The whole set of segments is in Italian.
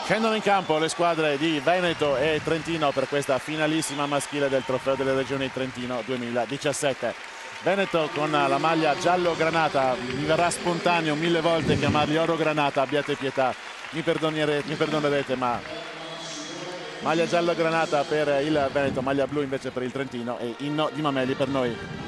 Scendono in campo le squadre di Veneto e Trentino per questa finalissima maschile del Trofeo delle Regioni Trentino 2017. Veneto con la maglia giallo-granata, mi verrà spontaneo 1000 volte chiamarli oro-granata, abbiate pietà, mi perdonerete, ma maglia giallo-granata per il Veneto, maglia blu invece per il Trentino e inno di Mameli per noi.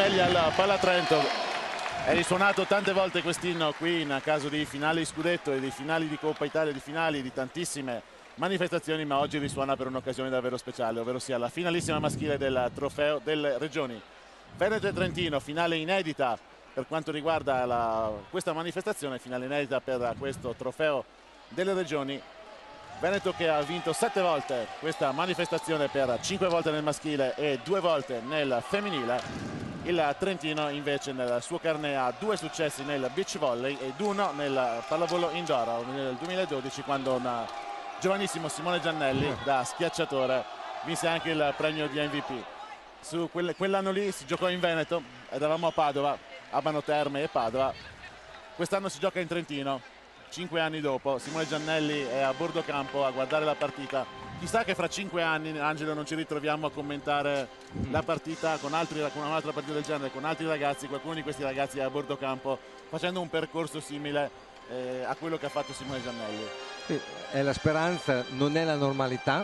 Al Palatrento è risuonato tante volte quest'inno qui in caso di finali scudetto e di finali di Coppa Italia, di finali di tantissime manifestazioni, ma oggi risuona per un'occasione davvero speciale, ovvero sia la finalissima maschile del Trofeo delle Regioni. Veneto e Trentino, finale inedita per quanto riguarda questa manifestazione, finale inedita per questo Trofeo delle Regioni. Veneto che ha vinto 7 volte questa manifestazione per 5 volte nel maschile e 2 volte nel femminile. Il Trentino invece nel suo carnet ha 2 successi nel beach volley ed 1 nel pallavolo indoor nel 2012, quando un giovanissimo Simone Giannelli da schiacciatore vinse anche il premio di MVP. Su quell'anno lì si giocò in Veneto, eravamo a Padova, Abano Terme e Padova. Quest'anno si gioca in Trentino, 5 anni dopo. Simone Giannelli è a bordo campo a guardare la partita. Chissà che fra 5 anni, Angelo, non ci ritroviamo a commentare la partita con un'altra partita del genere, con altri ragazzi, qualcuno di questi ragazzi è a bordo campo facendo un percorso simile a quello che ha fatto Simone Giannelli. Sì, è la speranza, non è la normalità,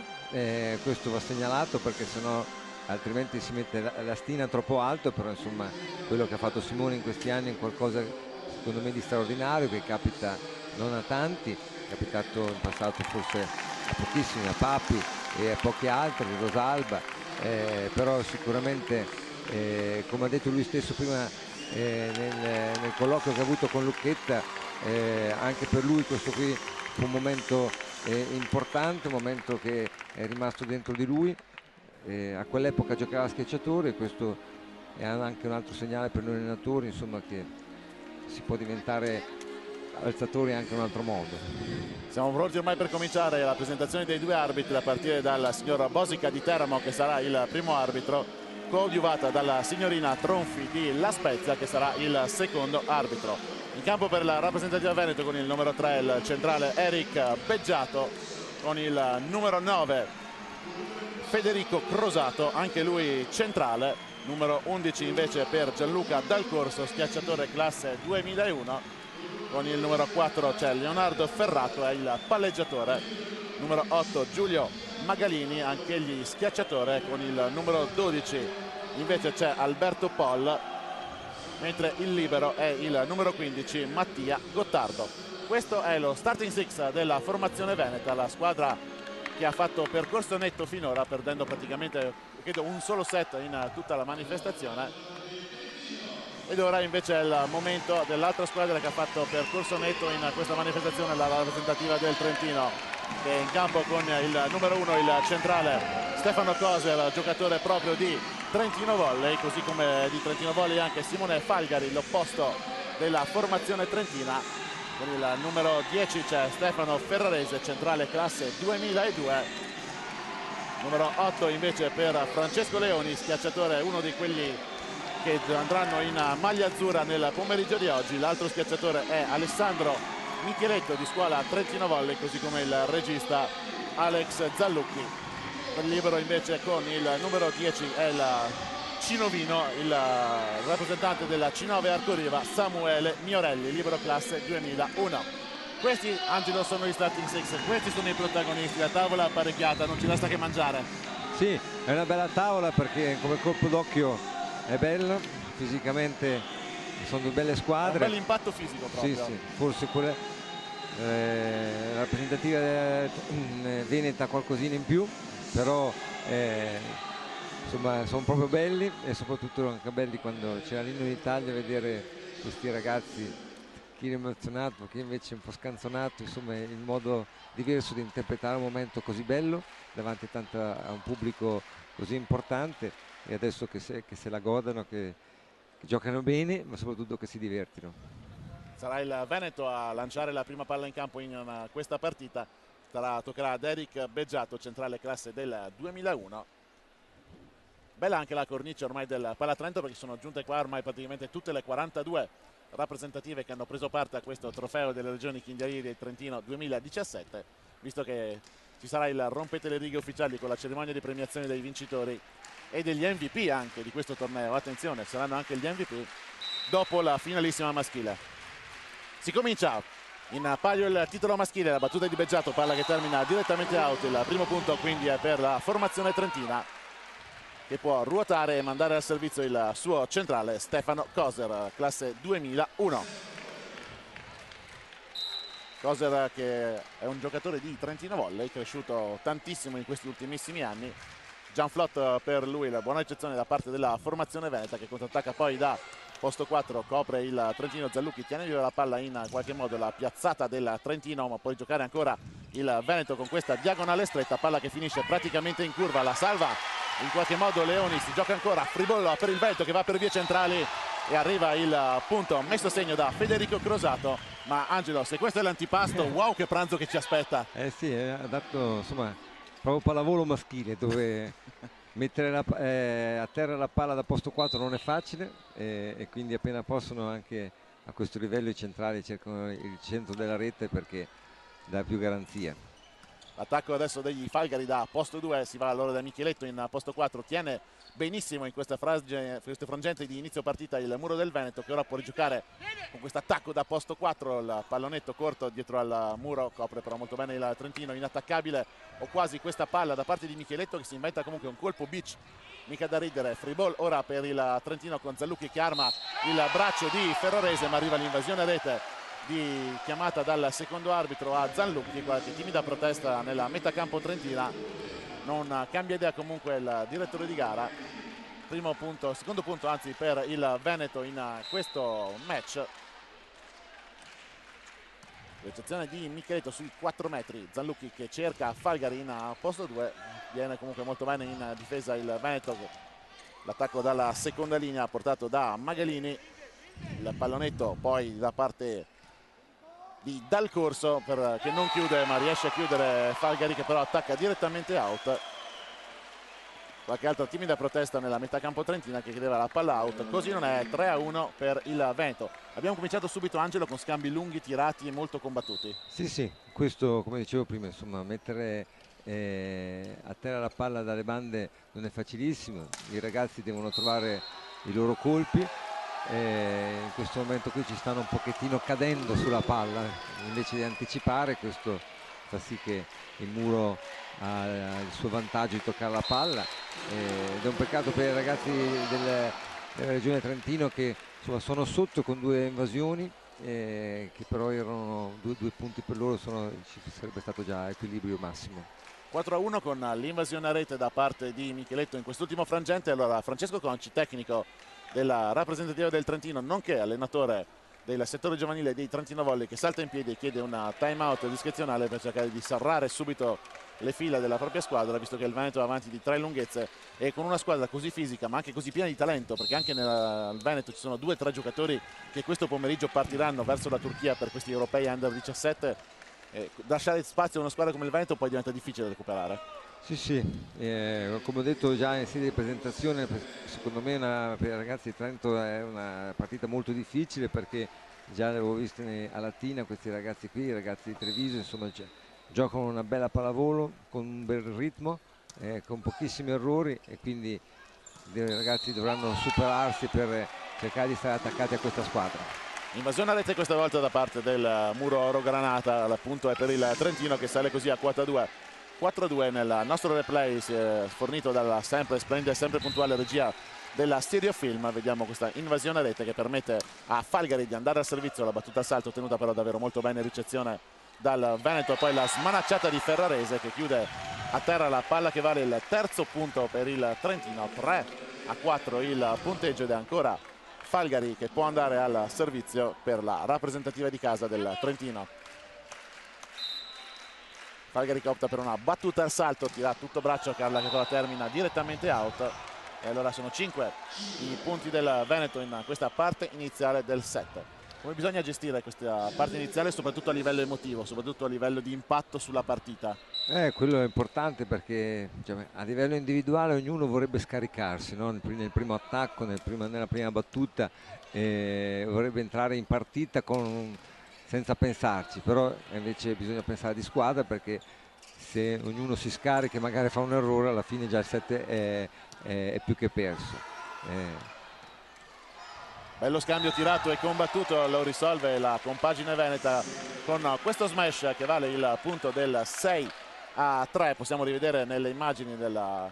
questo va segnalato, perché sennò altrimenti si mette la stina troppo alto, però insomma quello che ha fatto Simone in questi anni è qualcosa secondo me di straordinario, che capita non a tanti, è capitato in passato forse a pochissimi, a Papi e a pochi altri, Rosalba, però sicuramente come ha detto lui stesso prima nel colloquio che ha avuto con Lucchetta, anche per lui questo qui fu un momento importante, un momento che è rimasto dentro di lui. A quell'epoca giocava a schiacciatore, e questo è anche un altro segnale per noi allenatori, insomma, che si può diventare alzatori anche in un altro modo. Siamo pronti ormai per cominciare la presentazione dei 2 arbitri, a partire dal signor Bosica di Teramo, che sarà il primo arbitro, coadiuvata dalla signorina Tronfi di La Spezia, che sarà il secondo arbitro. In campo per la rappresentativa Veneto con il numero 3 il centrale Eric Beggiato, con il numero 9 Federico Crosato, anche lui centrale, numero 11 invece per Gianluca Dal Corso, schiacciatore classe 2001. Con il numero 4 c'è Leonardo Ferrato, è il palleggiatore. Numero 8 Giulio Magalini, anche egli schiacciatore. Con il numero 12 invece c'è Alberto Poll, mentre il libero è il numero 15 Mattia Gottardo. Questo è lo starting six della formazione veneta, la squadra che ha fatto percorso netto finora, perdendo praticamente credo un solo set in tutta la manifestazione. Ed ora invece è il momento dell'altra squadra che ha fatto percorso netto in questa manifestazione, la rappresentativa del Trentino. che è in campo con il numero 1, il centrale Stefano Coser, giocatore proprio di Trentino Volley, così come di Trentino Volley anche Simone Falgari, l'opposto della formazione trentina. Con il numero 10 c'è Stefano Ferrarese, centrale classe 2002. Numero 8 invece per Francesco Leoni, schiacciatore, uno di quelli che andranno in maglia azzurra nel pomeriggio di oggi. L'altro schiacciatore è Alessandro Micheletto di scuola Trentino Volley, così come il regista Alex Zallucchi. Per libero invece con il numero 10 è il cinovino, il rappresentante della C9 Arcoriva Samuele Miorelli, libero classe 2001. Questi, Angelo, sono gli starting six, questi sono i protagonisti. La tavola apparecchiata, non ci resta che mangiare. Sì, è una bella tavola perché come colpo d'occhio è bella, fisicamente sono due belle squadre. Un bel impatto fisico proprio. Sì, sì, forse quella rappresentativa veneta qualcosina in più, però insomma sono proprio belli, e soprattutto anche belli quando c'era l'inno d'Italia, vedere questi ragazzi, chi è emozionato, chi invece è un po' scanzonato, insomma il modo diverso di interpretare un momento così bello davanti a un pubblico così importante, e adesso che se la godano, che giocano bene, ma soprattutto che si divertino. Sarà il Veneto a lanciare la prima palla in campo in questa partita. Toccherà ad Eric Beggiato, centrale classe del 2001. Bella anche la cornice ormai del Palatrento, perché sono giunte qua ormai praticamente tutte le 42 rappresentative che hanno preso parte a questo trofeo delle regioni Chignarieri del Trentino 2017, visto che ci sarà il rompete le righe ufficiali con la cerimonia di premiazione dei vincitori e degli MVP anche di questo torneo. Attenzione, saranno anche gli MVP dopo la finalissima maschile. Si comincia in palio il titolo maschile, la battuta di Beggiato, palla che termina direttamente out. Il primo punto quindi è per la formazione trentina, che può ruotare e mandare al servizio il suo centrale Stefano Coser, classe 2001. Coser che è un giocatore di Trentino Volley, cresciuto tantissimo in questi ultimissimi anni. Gianflot per lui, la buona ricezione da parte della formazione veneta, che contrattacca poi da posto 4, copre il Trentino. Zallucchi tiene viva la palla, in qualche modo la piazzata del Trentino, ma può giocare ancora il Veneto con questa diagonale stretta, palla che finisce praticamente in curva, la salva in qualche modo Leoni, si gioca ancora, Fribollo per il Veneto che va per vie centrali e arriva il punto messo a segno da Federico Crosato. Ma Angelo, se questo è l'antipasto, wow che pranzo che ci aspetta. Sì, ha dato insomma proprio pallavolo maschile, dove mettere a terra la palla da posto 4 non è facile, e quindi appena possono anche a questo livello i centrali cercano il centro della rete perché dà più garanzia. L'attacco adesso degli Falgari da posto 2, si va allora da Micheletto in posto 4, tiene benissimo in queste frangente di inizio partita il muro del Veneto, che ora può rigiocare con questo attacco da posto 4, il pallonetto corto dietro al muro, copre però molto bene il Trentino, inattaccabile o quasi questa palla da parte di Micheletto, che si inventa comunque un colpo beach mica da ridere. Free ball ora per il Trentino con Zallucchi che arma il braccio di Ferrarese, ma arriva l'invasione a rete chiamata dal secondo arbitro a Zallucchi. Qualche timida protesta nella metà campo trentina, non cambia idea comunque il direttore di gara. Secondo punto anzi per il Veneto in questo match. Ricezione di Micheletto sui 4 metri, Zallucchi che cerca Falgari in posto 2, viene comunque molto bene in difesa il Veneto. L'attacco dalla seconda linea portato da Magalini, il pallonetto poi da parte di Dal Corso che non chiude, ma riesce a chiudere Falgari, che però attacca direttamente out. Qualche altra timida protesta nella metà campo trentina che chiedeva la palla out, così non è. 3-1 per il Veneto. Abbiamo cominciato subito, Angelo, con scambi lunghi, tirati e molto combattuti. Sì, questo come dicevo prima, insomma mettere a terra la palla dalle bande non è facilissimo, i ragazzi devono trovare i loro colpi. In questo momento qui ci stanno un pochettino cadendo sulla palla invece di anticipare, questo fa sì che il muro ha il suo vantaggio di toccare la palla, ed è un peccato per i ragazzi della regione Trentino che insomma sono sotto con 2 invasioni, che però erano due punti per loro, ci sarebbe stato già equilibrio massimo. 4-1 con l'invasione a rete da parte di Micheletto in quest'ultimo frangente. Allora Francesco Conci, tecnico della rappresentativa del Trentino nonché allenatore del settore giovanile dei Trentino Volley, che salta in piedi e chiede una time out discrezionale per cercare di serrare subito le fila della propria squadra, visto che il Veneto è avanti di 3 lunghezze, e con una squadra così fisica ma anche così piena di talento, perché anche nel Veneto ci sono 2 o 3 giocatori che questo pomeriggio partiranno verso la Turchia per questi europei under 17. Lasciare spazio a una squadra come il Veneto poi diventa difficile da recuperare. Sì, sì, come ho detto già in sede di presentazione, secondo me per i ragazzi di Trento è una partita molto difficile, perché già l'avevo visto a Latina questi ragazzi qui, i ragazzi di Treviso, insomma giocano una bella pallavolo con un bel ritmo, con pochissimi errori, e quindi i ragazzi dovranno superarsi per cercare di stare attaccati a questa squadra. Invasione a rete questa volta da parte del Muro Oro Granata, l'appunto è per il Trentino, che sale così a quota 2. 4-2 nel nostro replay fornito dalla sempre splendida e sempre puntuale regia della Stereo Film. Vediamo questa invasione a rete che permette a Falgari di andare al servizio, la battuta al salto tenuta però davvero molto bene, ricezione dal Veneto, poi la smanacciata di Ferrarese che chiude a terra la palla, che vale il terzo punto per il Trentino. 3-4 il punteggio, ed è ancora Falgari che può andare al servizio per la rappresentativa di casa del Trentino. Falgari che opta per una battuta al salto, tira tutto braccio Carla, che la termina direttamente out, e allora sono 5 i punti del Veneto in questa parte iniziale del set. Come bisogna gestire questa parte iniziale, soprattutto a livello emotivo, soprattutto a livello di impatto sulla partita? Quello è importante, perché a livello individuale ognuno vorrebbe scaricarsi, no? Nel primo attacco, nella prima battuta, vorrebbe entrare in partita senza pensarci, però invece bisogna pensare di squadra, perché se ognuno si scarica e magari fa un errore, alla fine già il set è più che perso. Bello scambio tirato e combattuto, lo risolve la compagine veneta con questo smash che vale il punto del 6-3. Possiamo rivedere nelle immagini della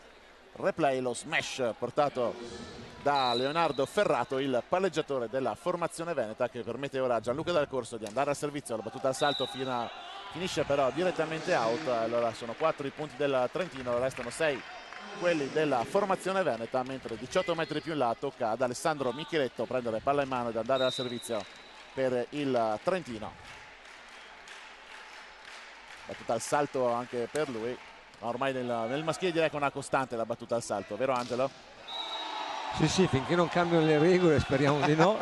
replay lo smash portato da Leonardo Ferrato, il palleggiatore della formazione veneta, che permette ora a Gianluca Dal Corso di andare al servizio. La battuta al salto finisce però direttamente out. Allora sono 4 i punti del Trentino, restano 6 quelli della formazione veneta, mentre 18 metri più in là tocca ad Alessandro Micheletto prendere palla in mano ed andare al servizio per il Trentino. Battuta al salto anche per lui, ma ormai nel maschile direi che è una costante la battuta al salto, vero Angelo? Sì, sì, finché non cambiano le regole, speriamo di no.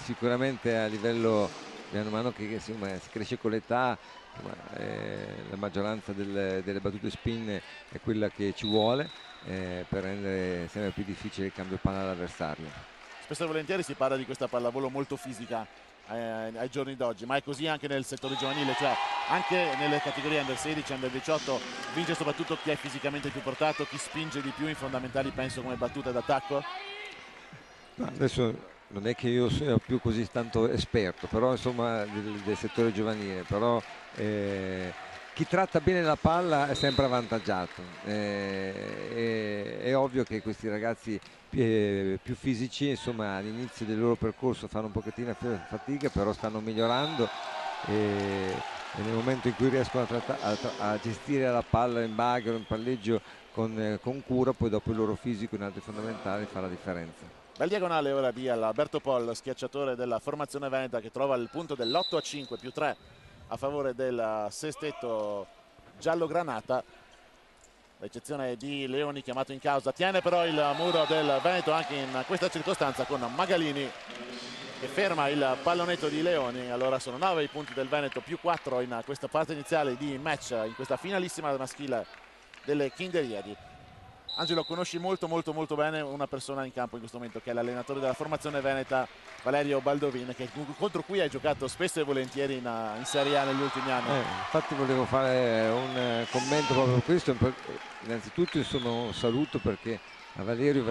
Sicuramente a livello, piano mano che si cresce con l'età, la maggioranza delle battute spin è quella che ci vuole per rendere sempre più difficile il cambio palla all'avversario. Spesso e volentieri si parla di questa pallavolo molto fisica ai giorni d'oggi, ma è così anche nel settore giovanile, cioè anche nelle categorie under 16, under 18 vince soprattutto chi è fisicamente più portato, chi spinge di più in fondamentali, penso come battute d'attacco. Adesso non è che io sia più così tanto esperto, però insomma del settore giovanile, però chi tratta bene la palla è sempre avvantaggiato. È ovvio che questi ragazzi più fisici, insomma, all'inizio del loro percorso fanno un pochettino fatica, però stanno migliorando, e nel momento in cui riescono a gestire la palla in bagger o in palleggio con cura, poi dopo il loro fisico in altri fondamentali fa la differenza. Bel diagonale ora di Alberto Poll, schiacciatore della formazione veneta, che trova il punto dell'8-5 più 3 a favore del sestetto giallo-granata. L'eccezione di Leoni chiamato in causa, tiene però il muro del Veneto anche in questa circostanza, con Magalini che ferma il pallonetto di Leoni. Allora sono 9 i punti del Veneto più 4 in questa parte iniziale di match, in questa finalissima maschile delle Kinderiadi. Angelo, conosci molto bene una persona in campo in questo momento, che è l'allenatore della formazione veneta, Valerio Baldovin, contro cui hai giocato spesso e volentieri in Serie A negli ultimi anni. Infatti volevo fare un commento proprio su questo. Innanzitutto insomma un saluto, perché a Valerio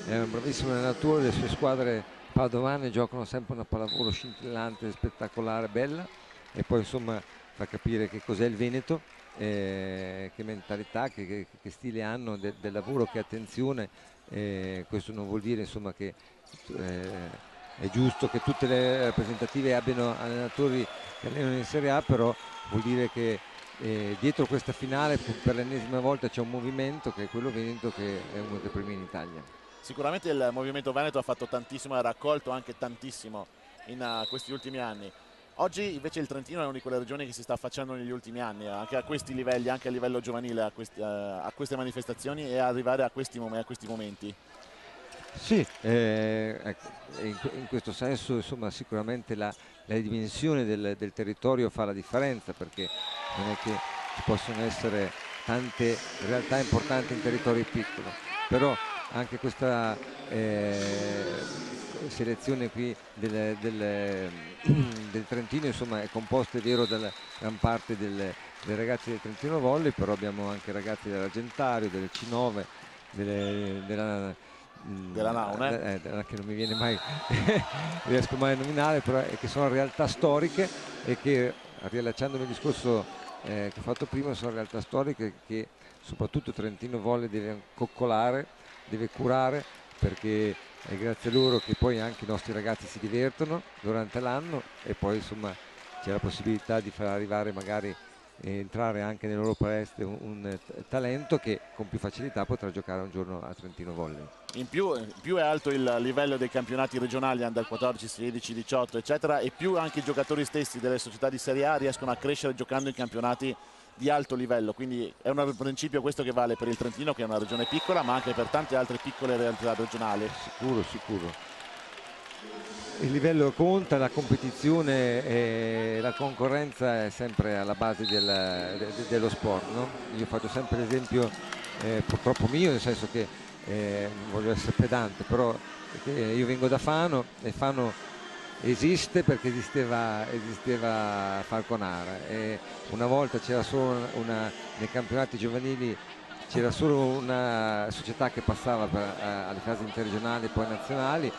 è un bravissimo allenatore, le sue squadre padovane giocano sempre una pallavolo scintillante, spettacolare, bella, e poi insomma fa capire che cos'è il Veneto, che mentalità, che stile hanno del lavoro, che attenzione. Questo non vuol dire insomma che è giusto che tutte le rappresentative abbiano allenatori che allenano in Serie A, però vuol dire che dietro questa finale per l'ennesima volta c'è un movimento, che è quello Veneto, che è uno dei primi in Italia. Sicuramente il movimento veneto ha fatto tantissimo, ha raccolto anche tantissimo in questi ultimi anni. Oggi invece il Trentino è una di quelle regioni che si sta affacciando negli ultimi anni, anche a questi livelli, anche a livello giovanile, a queste manifestazioni e arrivare a questi momenti. Sì, ecco, in questo senso insomma, sicuramente la dimensione del territorio fa la differenza, perché non è che ci possono essere tante realtà importanti in territori piccoli, però anche questa selezione qui del Trentino insomma, è composta, è vero, da gran parte dei ragazzi del Trentino Volley, però abbiamo anche ragazzi dell'Argentario, del C9, della Naune, che non mi viene mai riesco mai a nominare, però che sono realtà storiche e che, riallacciandomi al discorso che ho fatto prima, sono realtà storiche che soprattutto Trentino Volley deve coccolare, deve curare, perché è grazie a loro che poi anche i nostri ragazzi si divertono durante l'anno, e poi insomma c'è la possibilità di far arrivare magari entrare anche nelle loro palestre un talento che con più facilità potrà giocare un giorno a Trentino Volley. in più è alto il livello dei campionati regionali under 14, 16, 18 eccetera, e più anche i giocatori stessi delle società di Serie A riescono a crescere giocando in campionati di alto livello, quindi è un principio questo che vale per il Trentino, che è una regione piccola, ma anche per tante altre piccole realtà regionali. Sicuro. Il livello conta, la competizione e la concorrenza è sempre alla base dello sport, no? Io faccio sempre l'esempio purtroppo mio, nel senso che non voglio essere pedante, però io vengo da Fano e Fano esiste perché esisteva Falconara, e una volta c'era solo nei campionati giovanili c'era solo una società che passava alle fasi interregionali e poi nazionali,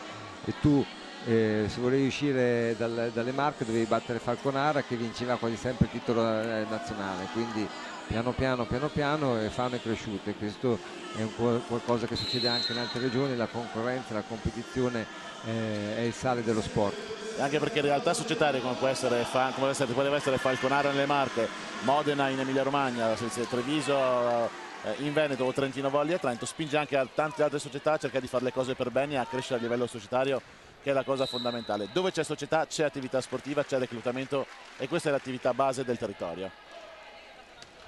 e tu se volevi uscire dalle Marche dovevi battere Falconara, che vinceva quasi sempre il titolo nazionale, quindi piano piano e Fano è cresciuto, e questo è qualcosa che succede anche in altre regioni. La concorrenza, la competizione è il sale dello sport. Anche perché realtà societarie come poteva essere Falconara nelle Marche, Modena in Emilia Romagna, Treviso in Veneto o Trentino Volley a Trento, spinge anche a tante altre società a cercare di fare le cose per bene e a crescere a livello societario, che è la cosa fondamentale. Dove c'è società c'è attività sportiva, c'è reclutamento, e questa è l'attività base del territorio.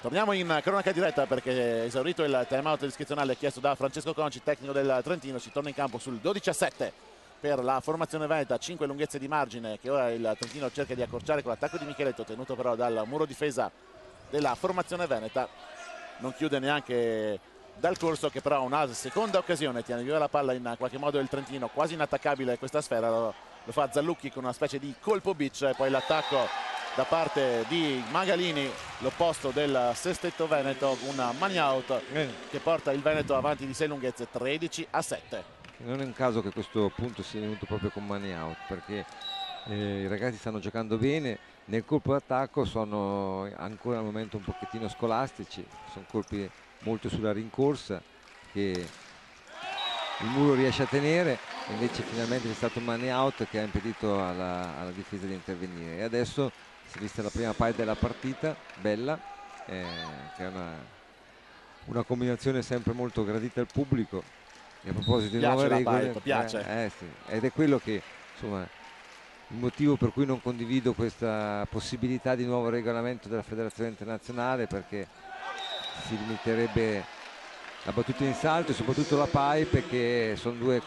Torniamo in cronaca diretta, perché esaurito il time out discrezionale chiesto da Francesco Conci, tecnico del Trentino, si torna in campo sul 12-7 per la formazione veneta, 5 lunghezze di margine che ora il Trentino cerca di accorciare con l'attacco di Micheletto, tenuto però dal muro difesa della formazione veneta. Non chiude neanche dal corso, che però ha una seconda occasione, tiene viva la palla in qualche modo il Trentino, quasi inattaccabile questa sfera, lo fa Zallucchi con una specie di colpo beach, e poi l'attacco da parte di Magalini, l'opposto del sestetto veneto, un money out che porta il Veneto avanti di 6 lunghezze, 13-7. Non è un caso che questo punto sia venuto proprio con money out, perché i ragazzi stanno giocando bene, nel colpo d'attacco sono ancora al momento un pochettino scolastici, sono colpi molto sulla rincorsa che il muro riesce a tenere, invece finalmente c'è stato un money out che ha impedito alla difesa di intervenire, e adesso si è vista la prima parte della partita, bella, che è una combinazione sempre molto gradita al pubblico. E a proposito di nuove regole, piace. sì, ed è quello che insomma il motivo per cui non condivido questa possibilità di nuovo regolamento della Federazione Internazionale, perché si limiterebbe la battuta in salto e soprattutto la pipe, che sono due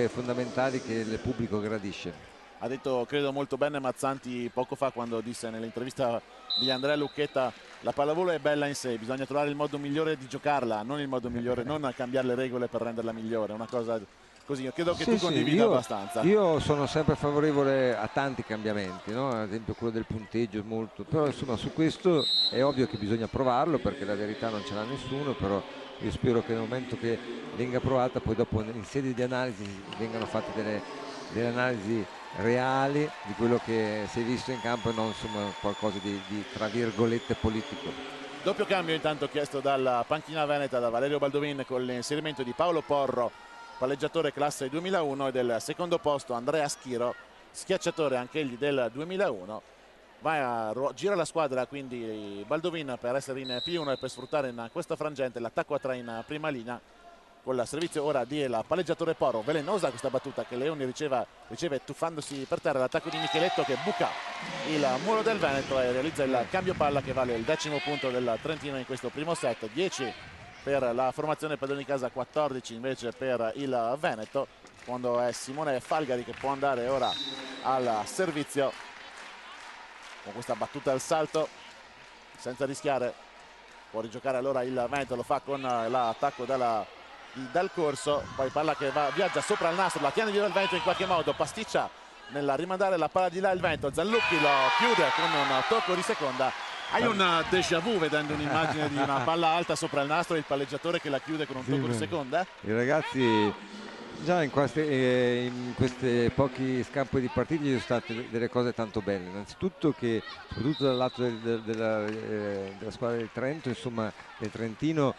fondamentali che il pubblico gradisce. Ha detto, credo, molto bene Mazzanti poco fa, quando disse nell'intervista di Andrea Lucchetta: la pallavolo è bella in sé, bisogna trovare il modo migliore di giocarla, non il modo migliore, non cambiare le regole per renderla migliore, una cosa così. Io credo che tu condivida abbastanza. Io sono sempre favorevole a tanti cambiamenti, no? Ad esempio quello del punteggio molto, però insomma su questo è ovvio che bisogna provarlo, perché la verità non ce l'ha nessuno, però io spero che nel momento che venga provata, poi dopo in sede di analisi vengano fatte delle analisi reali di quello che si è visto in campo, e non insomma qualcosa di tra virgolette politico. Doppio cambio intanto chiesto dalla panchina veneta da Valerio Baldovin, con l'inserimento di Paolo Porro, palleggiatore classe 2001, e del secondo posto Andrea Schiro, schiacciatore anch'egli del 2001. Gira la squadra quindi Baldovin per essere in P1 e per sfruttare in questa frangente l'attacco a 3 in prima linea, Col servizio ora del palleggiatore Porro. Velenosa questa battuta che Leoni riceve tuffandosi per terra. L'attacco di Micheletto che buca il muro del Veneto e realizza il cambio palla che vale il 10° punto del Trentino in questo primo set. 10 per la formazione padroni di casa, 14 invece per il Veneto, quando è Simone Falgari che può andare ora al servizio con questa battuta al salto senza rischiare. Può rigiocare allora il Veneto, lo fa con l'attacco dal corso, poi palla che viaggia sopra il nastro, la tiene via il Veneto in qualche modo, pasticcia nel rimandare la palla di là il Veneto. Zanlucchi lo chiude con un tocco di seconda. Hai un déjà vu vedendo un'immagine di una palla alta sopra il nastro e il palleggiatore che la chiude con un tocco di seconda? I ragazzi già in queste pochi scampi di partite ci sono state delle cose tanto belle. Innanzitutto che soprattutto dal lato della squadra del Trento, insomma del Trentino,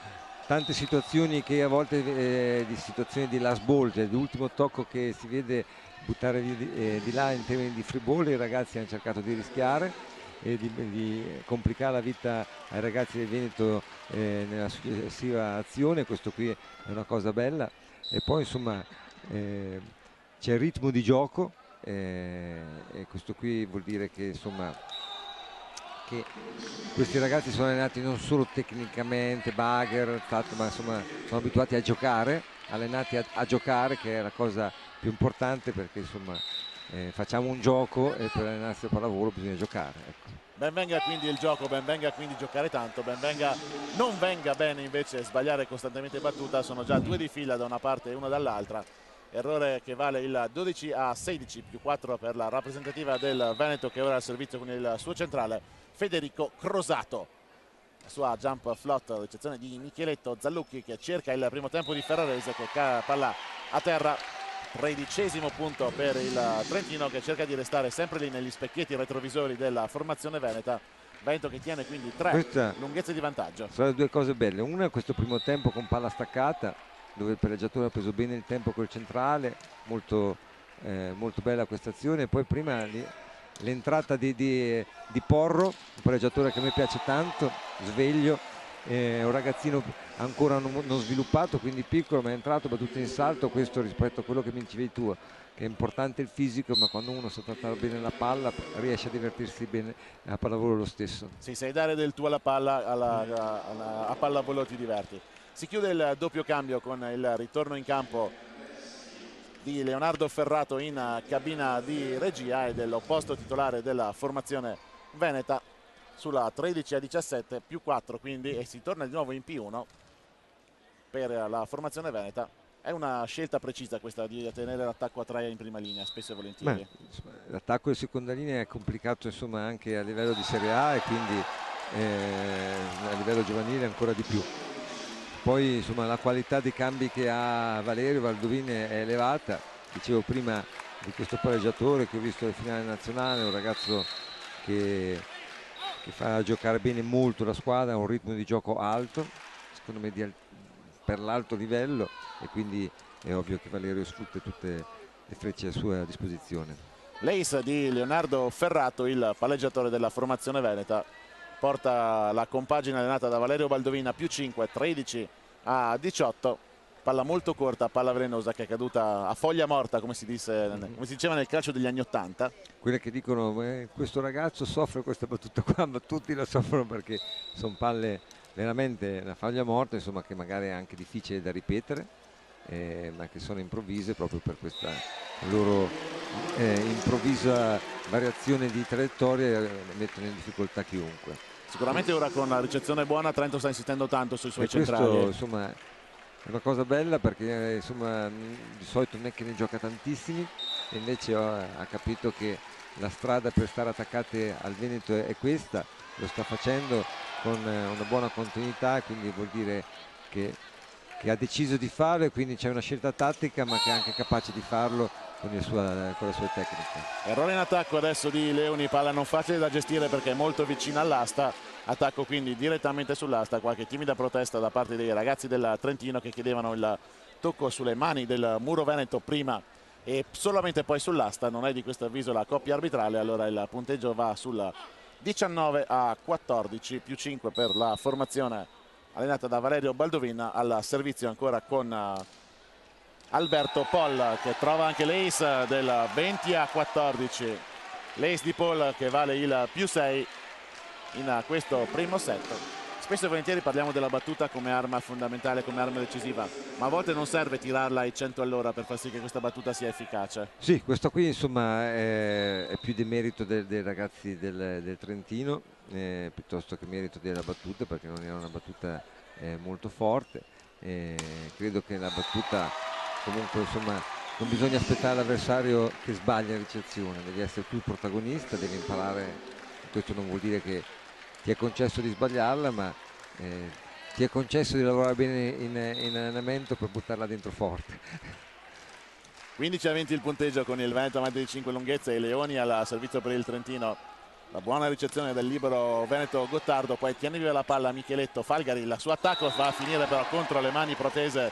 tante situazioni che a volte di situazioni di last ball, cioè l'ultimo tocco che si vede buttare di là in termini di free ball, i ragazzi hanno cercato di rischiare e di complicare la vita ai ragazzi del Veneto nella successiva azione. Questo qui è una cosa bella. E poi insomma c'è il ritmo di gioco e questo qui vuol dire che insomma che questi ragazzi sono allenati non solo tecnicamente, bagger, ma insomma sono abituati a giocare, allenati a giocare, che è la cosa più importante, perché insomma facciamo un gioco e per allenarsi al pallavolo bisogna giocare, ecco. Ben venga quindi il gioco, ben venga quindi giocare tanto, non venga bene invece sbagliare costantemente battuta. Sono già 2 di fila da una parte e una dall'altra. Errore che vale il 12-16 più 4 per la rappresentativa del Veneto, che ora è al servizio con il suo centrale Federico Crosato. La sua jump float, l'eccezione di Micheletto. Zanlucchi che cerca il primo tempo di Ferrarese, che palla a terra. 13° punto per il Trentino, che cerca di restare sempre lì negli specchietti retrovisori della formazione veneta. Veneto che tiene quindi 3 lunghezze di vantaggio. Sono 2 cose belle: una è questo primo tempo con palla staccata, dove il palleggiatore ha preso bene il tempo col centrale, molto bella questa azione. E poi prima l'entrata di Porro, un palleggiatore che a me piace tanto, sveglio, un ragazzino ancora non sviluppato, quindi piccolo, ma è entrato, battuto in salto. Questo rispetto a quello che mi dicevi tu, che è importante il fisico, ma quando uno sa trattare bene la palla riesce a divertirsi bene a pallavolo lo stesso. Sì, sai dare del tuo alla palla, a pallavolo ti diverti. Si chiude il doppio cambio con il ritorno in campo di Leonardo Ferrato in cabina di regia e dell'opposto titolare della formazione veneta sulla 13-17 più 4, quindi, e si torna di nuovo in P1 per la formazione veneta. È una scelta precisa questa di tenere l'attacco a 3 in prima linea, spesso e volentieri. L'attacco in seconda linea è complicato, insomma, anche a livello di Serie A, e quindi a livello giovanile ancora di più. Poi insomma la qualità dei cambi che ha Valerio Baldovin è elevata. Dicevo prima di questo palleggiatore che ho visto al finale nazionale, un ragazzo che fa giocare bene molto la squadra, ha un ritmo di gioco alto, secondo me per l'alto livello, e quindi è ovvio che Valerio sfrutta tutte le frecce a sua disposizione. L'ace di Leonardo Ferrato, il palleggiatore della formazione veneta, porta la compagine allenata da Valerio Baldovin più 5, 13-18. Palla molto corta, palla velenosa che è caduta a foglia morta, come si diceva nel calcio degli anni 80. Quelle che dicono questo ragazzo soffre questa battuta qua, ma tutti la soffrono, perché sono palle veramente una foglia morta, insomma, che magari è anche difficile da ripetere, ma che sono improvvise proprio per questa loro improvvisa variazione di traiettoria, mettono in difficoltà chiunque. Sicuramente ora con la ricezione buona Trento sta insistendo tanto sui suoi centrali. Questo insomma è una cosa bella, perché insomma di solito non è che ne gioca tantissimi, e invece ha capito che la strada per stare attaccate al Veneto è questa, lo sta facendo con una buona continuità, e quindi vuol dire che ha deciso di farlo, e quindi c'è una scelta tattica, ma che è anche capace di farlo con le sue tecniche. Errore in attacco adesso di Leoni, palla non facile da gestire perché è molto vicina all'asta. Attacco quindi direttamente sull'asta, qualche timida protesta da parte dei ragazzi del Trentino che chiedevano il tocco sulle mani del muro veneto prima e solamente poi sull'asta. Non è di questo avviso la coppia arbitrale, allora il punteggio va sul 19-14 più 5 per la formazione allenata da Valerio Baldovin, al servizio ancora con Alberto Poll, che trova anche l'ace del 20-14. L'ace di Poll che vale il +6 in questo primo set. Spesso e volentieri parliamo della battuta come arma fondamentale, come arma decisiva, ma a volte non serve tirarla ai 100 all'ora per far sì che questa battuta sia efficace. Sì, questo qui insomma è più di merito dei ragazzi del Trentino, piuttosto che merito della battuta, perché non era una battuta molto forte. Credo che la battuta comunque insomma non bisogna aspettare l'avversario che sbaglia in ricezione, devi essere tu il protagonista, devi imparare. Questo non vuol dire che ti è concesso di sbagliarla, ma ti è concesso di lavorare bene in allenamento per buttarla dentro forte. 15-20 il punteggio, con il Veneto avanti di 5 lunghezze e Leoni al servizio per il Trentino. La buona ricezione del libero Veneto Gottardo, poi tiene via la palla Micheletto. Falgari, il suo attacco va a finire però contro le mani protese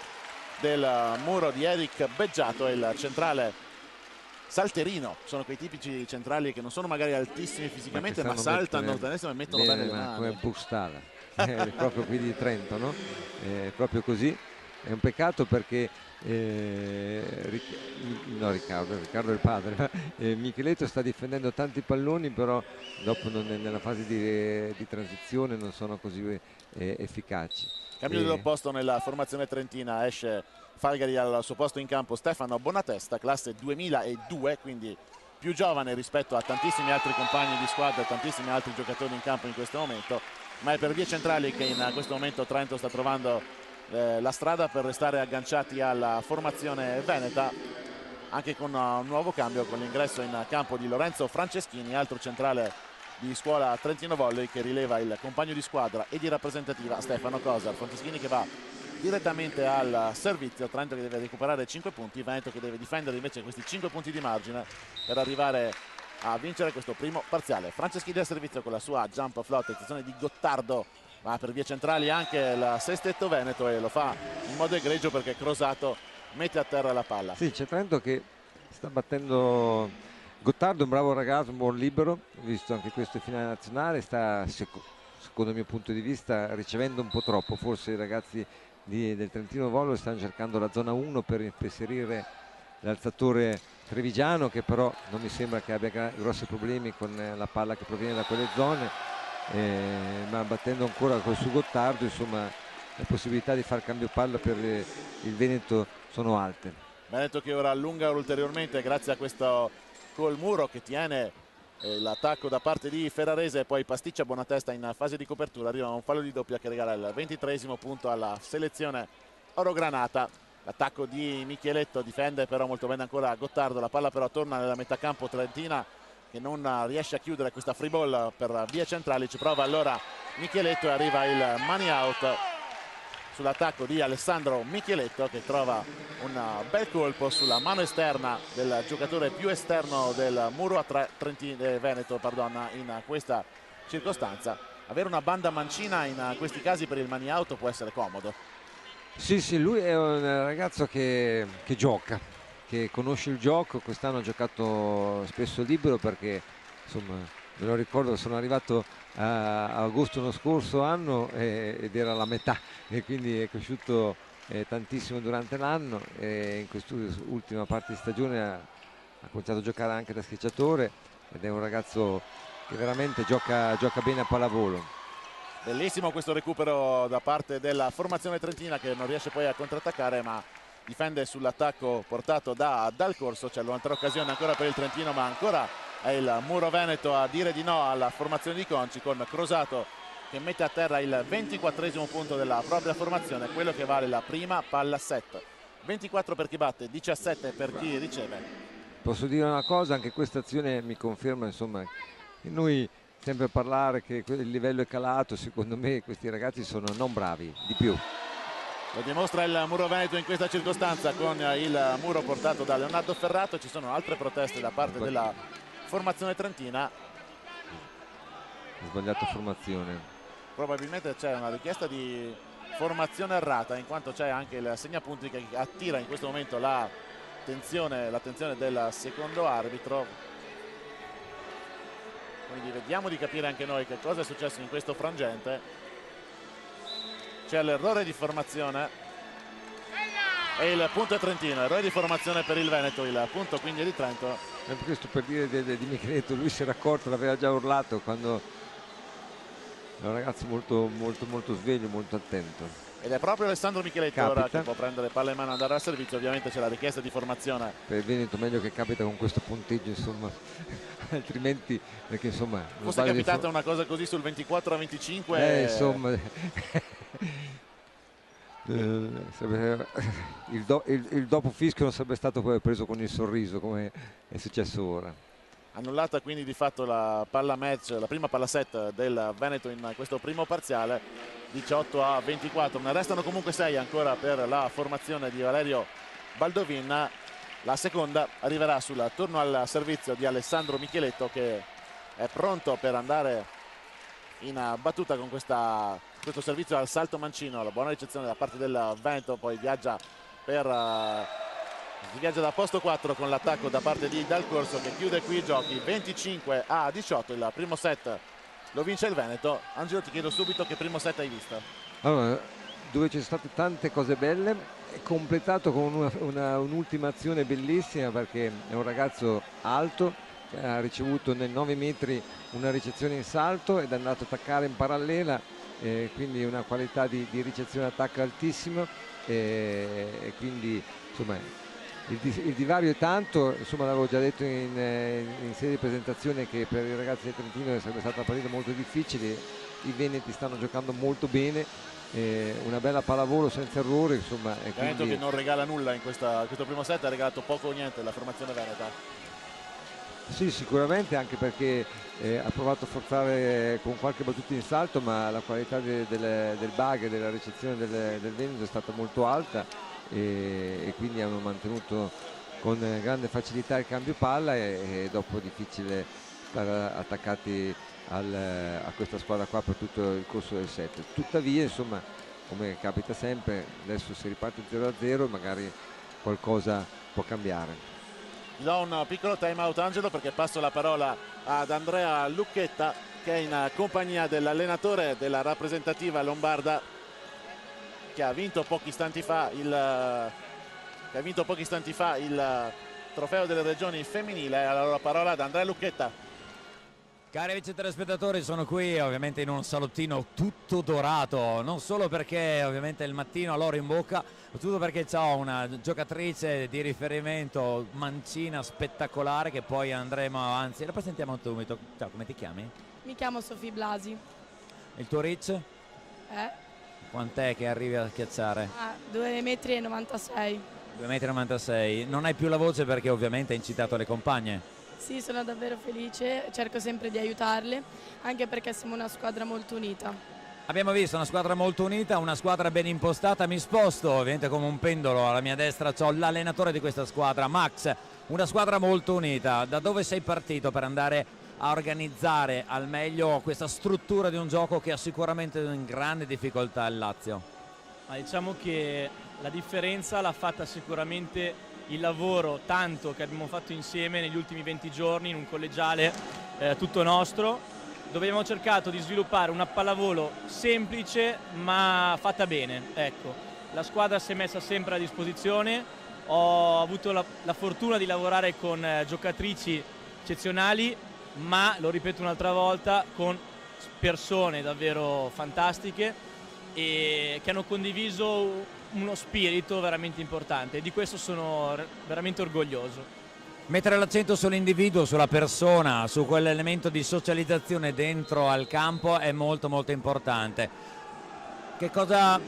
del muro di Eric Beggiato, e il centrale salterino. Sono quei tipici centrali che non sono magari altissimi fisicamente, ma saltano e mettono bene le mani. Come Burstala, proprio qui di Trento, no? Proprio così. È un peccato perché Riccardo è il padre. Micheletto sta difendendo tanti palloni, però dopo nella fase di transizione non sono così efficaci. Cambio dell'opposto nella formazione trentina, esce Falgari al suo posto in campo Stefano Bonatesta, classe 2002, quindi più giovane rispetto a tantissimi altri compagni di squadra e tantissimi altri giocatori in campo in questo momento, ma è per vie centrali che in questo momento Trento sta trovando la strada per restare agganciati alla formazione veneta, anche con un nuovo cambio, con l'ingresso in campo di Lorenzo Franceschini, altro centrale di scuola Trentino Volley, che rileva il compagno di squadra e di rappresentativa Stefano Cosar. Franceschini che va direttamente al servizio, Trento che deve recuperare 5 punti, Veneto che deve difendere invece questi 5 punti di margine per arrivare a vincere questo primo parziale. Franceschini al servizio con la sua jump float, estazione di Gottardo, ma per vie centrali anche il sestetto Veneto, e lo fa in modo egregio perché Crosato mette a terra la palla. Sì, c'è Trento che sta battendo Gottardo, un bravo ragazzo, un buon libero, visto anche questo finale nazionale, sta secondo il mio punto di vista ricevendo un po' troppo. Forse i ragazzi del Trentino Volley stanno cercando la zona 1 per inserire l'alzatore trevigiano, che però non mi sembra che abbia grossi problemi con la palla che proviene da quelle zone, ma battendo ancora col suo Gottardo, insomma le possibilità di far cambio palla per il Veneto sono alte. Veneto che ora allunga ulteriormente grazie a questo col muro che tiene l'attacco da parte di Ferrarese, e poi pasticcia Bonatesta in fase di copertura, arriva un fallo di doppia che regala il 23esimo punto alla selezione orogranata. L'attacco di Micheletto difende però molto bene ancora Gottardo, la palla però torna nella metà campo trentina, che non riesce a chiudere questa free ball per vie centrali. Ci prova allora Micheletto e arriva il money out sull'attacco di Alessandro Micheletto, che trova un bel colpo sulla mano esterna del giocatore più esterno del muro a Veneto in questa circostanza. Avere una banda mancina in questi casi per il money out può essere comodo. Sì, lui è un ragazzo che gioca, che conosce il gioco. Quest'anno ha giocato spesso libero perché, insomma, me lo ricordo, sono arrivato a agosto lo scorso anno ed era la metà, e quindi è cresciuto tantissimo durante l'anno, e in quest'ultima parte di stagione ha cominciato a giocare anche da schiacciatore, ed è un ragazzo che veramente gioca bene a pallavolo. Bellissimo questo recupero da parte della formazione trentina, che non riesce poi a contrattaccare, ma difende sull'attacco portato dal corso. C'è un'altra occasione ancora per il Trentino, ma ancora è il muro veneto a dire di no alla formazione di Conci, con Crosato che mette a terra il 24esimo punto della propria formazione, quello che vale la prima palla set. 24 per chi batte, 17 per chi riceve. Posso dire una cosa, anche questa azione mi conferma, insomma, che noi sempre a parlare che il livello è calato. Secondo me questi ragazzi sono non bravi, di più. Lo dimostra il muro veneto in questa circostanza, con il muro portato da Leonardo Ferrato. Ci sono altre proteste da parte della formazione trentina. Sbagliato formazione. Probabilmente c'è una richiesta di formazione errata, in quanto c'è anche il segnapunti che attira in questo momento l'attenzione del secondo arbitro. Quindi vediamo di capire anche noi che cosa è successo in questo frangente. c'è l'errore di formazione e il punto è trentino, errore di formazione per il Veneto, il punto quindi è di Trento. Questo per dire di Micheletto, lui si era accorto, l'aveva già urlato quando è un ragazzo molto sveglio, molto attento. Ed è proprio Alessandro Micheletto ora che può prendere palla in mano e andare al servizio. Ovviamente c'è la richiesta di formazione per il Veneto, meglio che capita con questo punteggio, insomma, altrimenti, perché insomma fosse capitata una cosa così sul 24-25 insomma il dopo fischio non sarebbe stato poi preso con il sorriso come è successo ora. Annullata quindi di fatto la palla match, la prima palla set del Veneto in questo primo parziale, 18-24. Ne restano comunque 6 ancora per la formazione di Valerio Baldovin. La seconda arriverà sul turno al servizio di Alessandro Micheletto, che è pronto per andare in battuta con questo servizio al salto mancino. La buona ricezione da parte del Veneto, poi viaggia da posto 4 con l'attacco da parte di Dal Corso, che chiude qui i giochi 25-18. Il primo set lo vince il Veneto. Angelo, ti chiedo subito che primo set hai visto. Allora, dove ci sono state tante cose belle, è completato con un'ultima azione bellissima, perché è un ragazzo alto che ha ricevuto nel 9 metri una ricezione in salto ed è andato a attaccare in parallela, quindi una qualità di ricezione attacco altissima, e quindi insomma il divario è tanto, insomma l'avevo già detto in serie di presentazione che per i ragazzi del Trentino sarebbe stata una partita molto difficile. I veneti stanno giocando molto bene, una bella pallavolo senza errori, insomma. Veneto che non regala nulla in questo primo set, ha regalato poco o niente la formazione veneta. Sì, sicuramente, anche perché ha provato a forzare con qualche battuta in salto, ma la qualità del bag e della ricezione del Veneto è stata molto alta, e quindi hanno mantenuto con grande facilità il cambio palla, e dopo è difficile stare attaccati a questa squadra qua per tutto il corso del set. Tuttavia, insomma, come capita sempre, adesso si riparte 0-0 e magari qualcosa può cambiare. Gli do un piccolo time out, Angelo, perché passo la parola ad Andrea Lucchetta, che è in compagnia dell'allenatore della rappresentativa lombarda, che ha vinto pochi istanti fa il trofeo delle regioni femminile. Alla parola ad Andrea Lucchetta. Cari amici telespettatori, sono qui ovviamente in un salottino tutto dorato, non solo perché ovviamente il mattino ha l'oro in bocca, ma tutto perché c'ho una giocatrice di riferimento mancina spettacolare che poi andremo, anzi la presentiamo subito. Ciao, come ti chiami? Mi chiamo Sofì Blasi. Il tuo reach? Quant'è che arrivi a schiacciare? 2,96 m. 2,96 m. Non hai più la voce perché ovviamente hai incitato le compagne. Sì, sono davvero felice, cerco sempre di aiutarle, anche perché siamo una squadra molto unita. Abbiamo visto una squadra molto unita, una squadra ben impostata. Mi sposto ovviamente come un pendolo, alla mia destra c'ho l'allenatore di questa squadra, Max. Una squadra molto unita. Da dove sei partito per andare a organizzare al meglio questa struttura di un gioco che ha sicuramente in grande difficoltà il Lazio? Ma diciamo che la differenza l'ha fatta sicuramente il lavoro tanto che abbiamo fatto insieme negli ultimi 20 giorni in un collegiale tutto nostro, dove abbiamo cercato di sviluppare una pallavolo semplice ma fatta bene. Ecco, la squadra si è messa sempre a disposizione, ho avuto la fortuna di lavorare con giocatrici eccezionali, ma lo ripeto un'altra volta, con persone davvero fantastiche e che hanno condiviso uno spirito veramente importante, e di questo sono veramente orgoglioso. Mettere l'accento sull'individuo, sulla persona, su quell'elemento di socializzazione dentro al campo è molto molto importante. Che cosa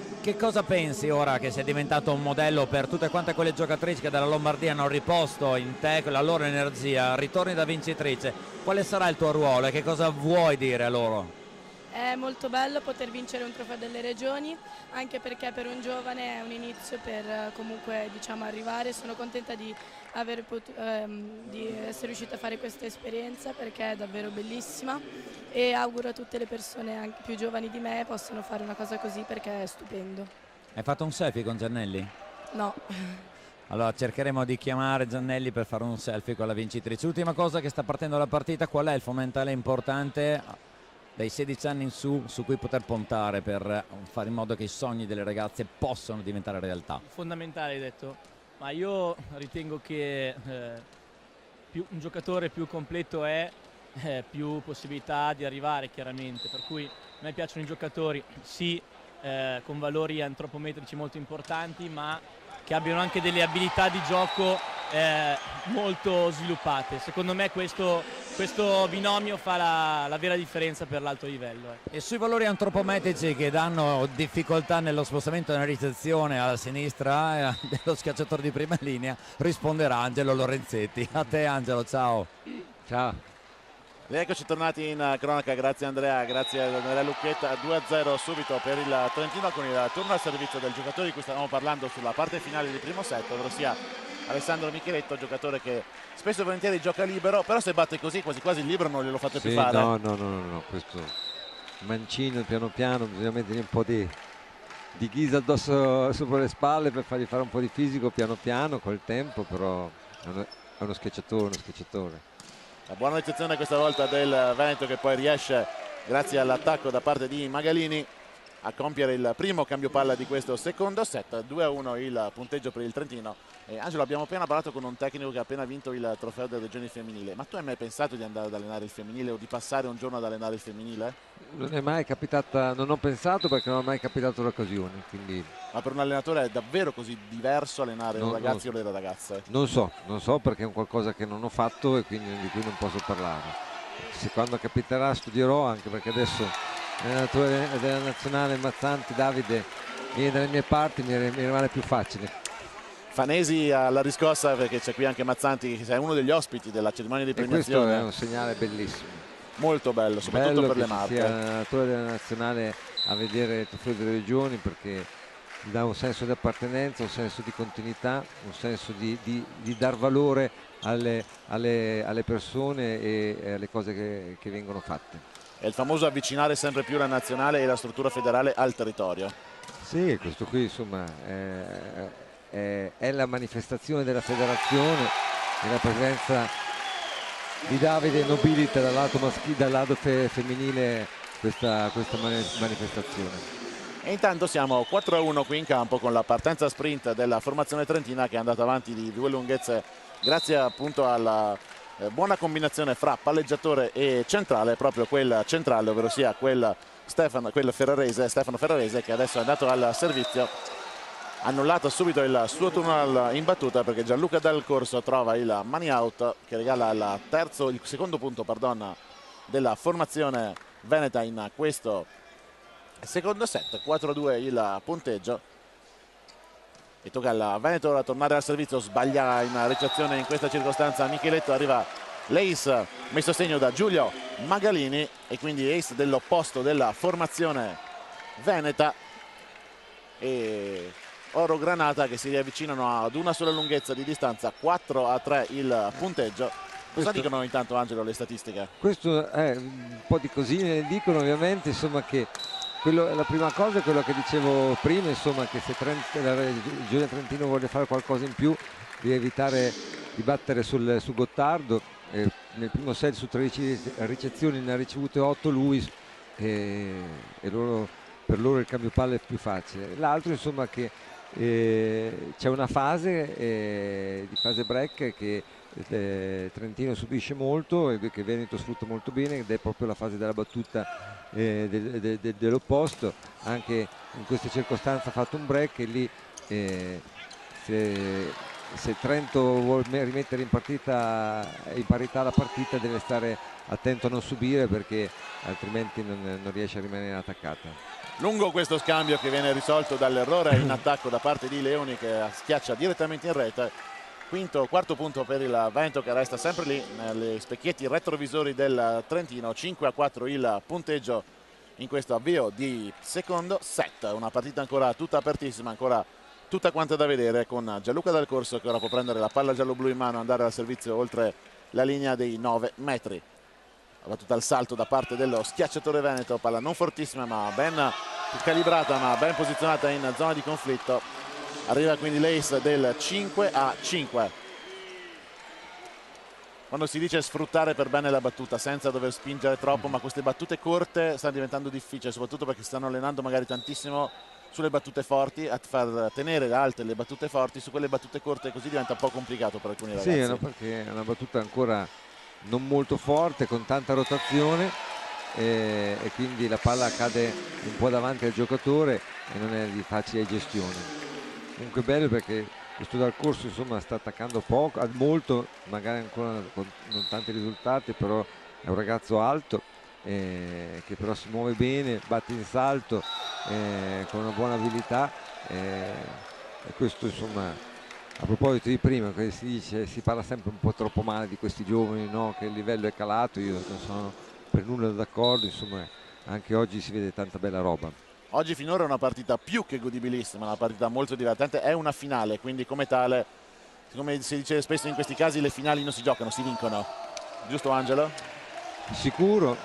pensi ora che sei diventato un modello per tutte quante quelle giocatrici che dalla Lombardia hanno riposto in te la loro energia, ritorni da vincitrice? Quale sarà il tuo ruolo e che cosa vuoi dire a loro? È molto bello poter vincere un trofeo delle regioni, anche perché per un giovane è un inizio per comunque arrivare. Sono contenta di essere riuscita a fare questa esperienza, perché è davvero bellissima, e auguro a tutte le persone anche più giovani di me possano fare una cosa così, perché è stupendo. Hai fatto un selfie con Giannelli? No. Allora cercheremo di chiamare Giannelli per fare un selfie con la vincitrice. Ultima cosa, che sta partendo la partita, qual è il fondamentale importante dai 16 anni in su cui poter puntare per fare in modo che i sogni delle ragazze possano diventare realtà? Fondamentale, hai detto, ma io ritengo che un giocatore più completo è più possibilità di arrivare, chiaramente, per cui a me piacciono i giocatori sì con valori antropometrici molto importanti, ma che abbiano anche delle abilità di gioco molto sviluppate. Secondo me questo binomio fa la vera differenza per l'alto livello. E sui valori antropometrici che danno difficoltà nello spostamento della ricezione alla sinistra dello schiacciatore di prima linea risponderà Angelo Lorenzetti. A te Angelo, ciao. Ciao. Eccoci tornati in cronaca, grazie Andrea, grazie ad Andrea Lucchetta. 2-0 subito per il Trentino con il turno al servizio del giocatore di cui stavamo parlando sulla parte finale del primo set, ovvero sia Alessandro Micheletto, giocatore che spesso e volentieri gioca libero, però se batte così quasi quasi il libero non glielo fate più fare. No, questo mancino piano piano, bisogna mettere un po' di ghisa addosso sopra le spalle per fargli fare un po' di fisico piano piano col tempo, però è uno schiacciatore. La buona ricezione questa volta del Veneto, che poi riesce, grazie all'attacco da parte di Magalini, a compiere il primo cambio palla di questo secondo set. 2-1 il punteggio per il Trentino. Angelo, abbiamo appena parlato con un tecnico che ha appena vinto il trofeo delle regioni femminile, ma tu hai mai pensato di andare ad allenare il femminile o di passare un giorno ad allenare il femminile? Non è mai capitata, non ho pensato perché non ho mai capitato l'occasione, quindi... Ma per un allenatore è davvero così diverso allenare un ragazzo o le ragazze? Non so perché è un qualcosa che non ho fatto e quindi di cui non posso parlare. Se quando capiterà studierò, anche perché adesso l'allenatore della nazionale Mazzanti, Davide, viene dalle mie parti, mi rimane più facile. Fanesi alla riscossa, perché c'è qui anche Mazzanti, che è uno degli ospiti della cerimonia di premiazione. E questo è un segnale bellissimo. Molto bello, soprattutto per le marche. Sia l'allenatore della nazionale a vedere il trofeo delle regioni, perché dà un senso di appartenenza, un senso di continuità, un senso di dar valore alle persone e alle cose che vengono fatte. È il famoso avvicinare sempre più la nazionale e la struttura federale al territorio. Sì, questo qui insomma è la manifestazione della federazione e la presenza di Davide nobilita dal lato femminile questa manifestazione. E intanto siamo 4-1 qui in campo con la partenza sprint della formazione trentina, che è andata avanti di 2 lunghezze grazie appunto alla buona combinazione fra palleggiatore e centrale, proprio quel centrale, ovvero sia quel Stefano Ferrarese, che adesso è andato al servizio, annullato subito il suo turno in battuta perché Gianluca Dal Corso trova il money out che regala il secondo punto della formazione veneta in questo secondo set. 4-2 il punteggio e tocca al Veneto ora tornare al servizio. Sbaglia in ricezione in questa circostanza Micheletto, arriva l'ace messo a segno da Giulio Magalini e quindi ace dell'opposto della formazione veneta, e Oro Granata che si riavvicinano ad una sola lunghezza di distanza. 4-3 il punteggio. Cosa dicono intanto, Angelo, le statistiche? Questo è un po' di cosine, dicono ovviamente, insomma, che la prima cosa è quello che dicevo prima, insomma, che se la Regione Trentino vuole fare qualcosa in più deve evitare di battere su Gottardo. Nel primo set su 13 ricezioni ne ha ricevute 8 lui, per loro il cambio palla è più facile. L'altro, insomma, che c'è una fase di fase break che Trentino subisce molto e che Veneto sfrutta molto bene, ed è proprio la fase della battuta dell'opposto. Anche in queste circostanze ha fatto un break e lì se Trento vuole rimettere in parità la partita deve stare attento a non subire, perché altrimenti non riesce a rimanere attaccata. Lungo questo scambio che viene risolto dall'errore in attacco da parte di Leoni, che schiaccia direttamente in rete. Quarto punto per il Veneto, che resta sempre lì negli specchietti retrovisori del Trentino. 5-4 il punteggio in questo avvio di secondo set. Una partita ancora tutta apertissima, ancora tutta quanta da vedere, con Gianluca Dal Corso che ora può prendere la palla giallo-blu in mano e andare al servizio oltre la linea dei 9 metri. La battuta al salto da parte dello schiacciatore veneto, palla non fortissima ma ben calibrata, ma ben posizionata in zona di conflitto. Arriva quindi l'ace del 5-5. quando si dice sfruttare per bene la battuta senza dover spingere troppo, ma queste battute corte stanno diventando difficili, soprattutto perché stanno allenando magari tantissimo sulle battute forti, a far tenere alte le battute forti, su quelle battute corte così diventa un po' complicato per alcuni ragazzi. Sì, no, perché è una battuta ancora non molto forte, con tanta rotazione, e quindi la palla cade un po' davanti al giocatore e non è di facile gestione. Comunque bello perché questo dal corso insomma sta attaccando poco, molto, magari ancora con non tanti risultati, però è un ragazzo alto che però si muove bene, batte in salto con una buona abilità, e questo insomma, a proposito di prima che si dice, si parla sempre un po' troppo male di questi giovani, no? Che il livello è calato, io non sono per nulla d'accordo, insomma anche oggi si vede tanta bella roba. Oggi finora è una partita più che godibilissima, una partita molto divertente, è una finale, quindi come tale, come si dice spesso in questi casi, le finali non si giocano, si vincono. Giusto Angelo? Sicuro,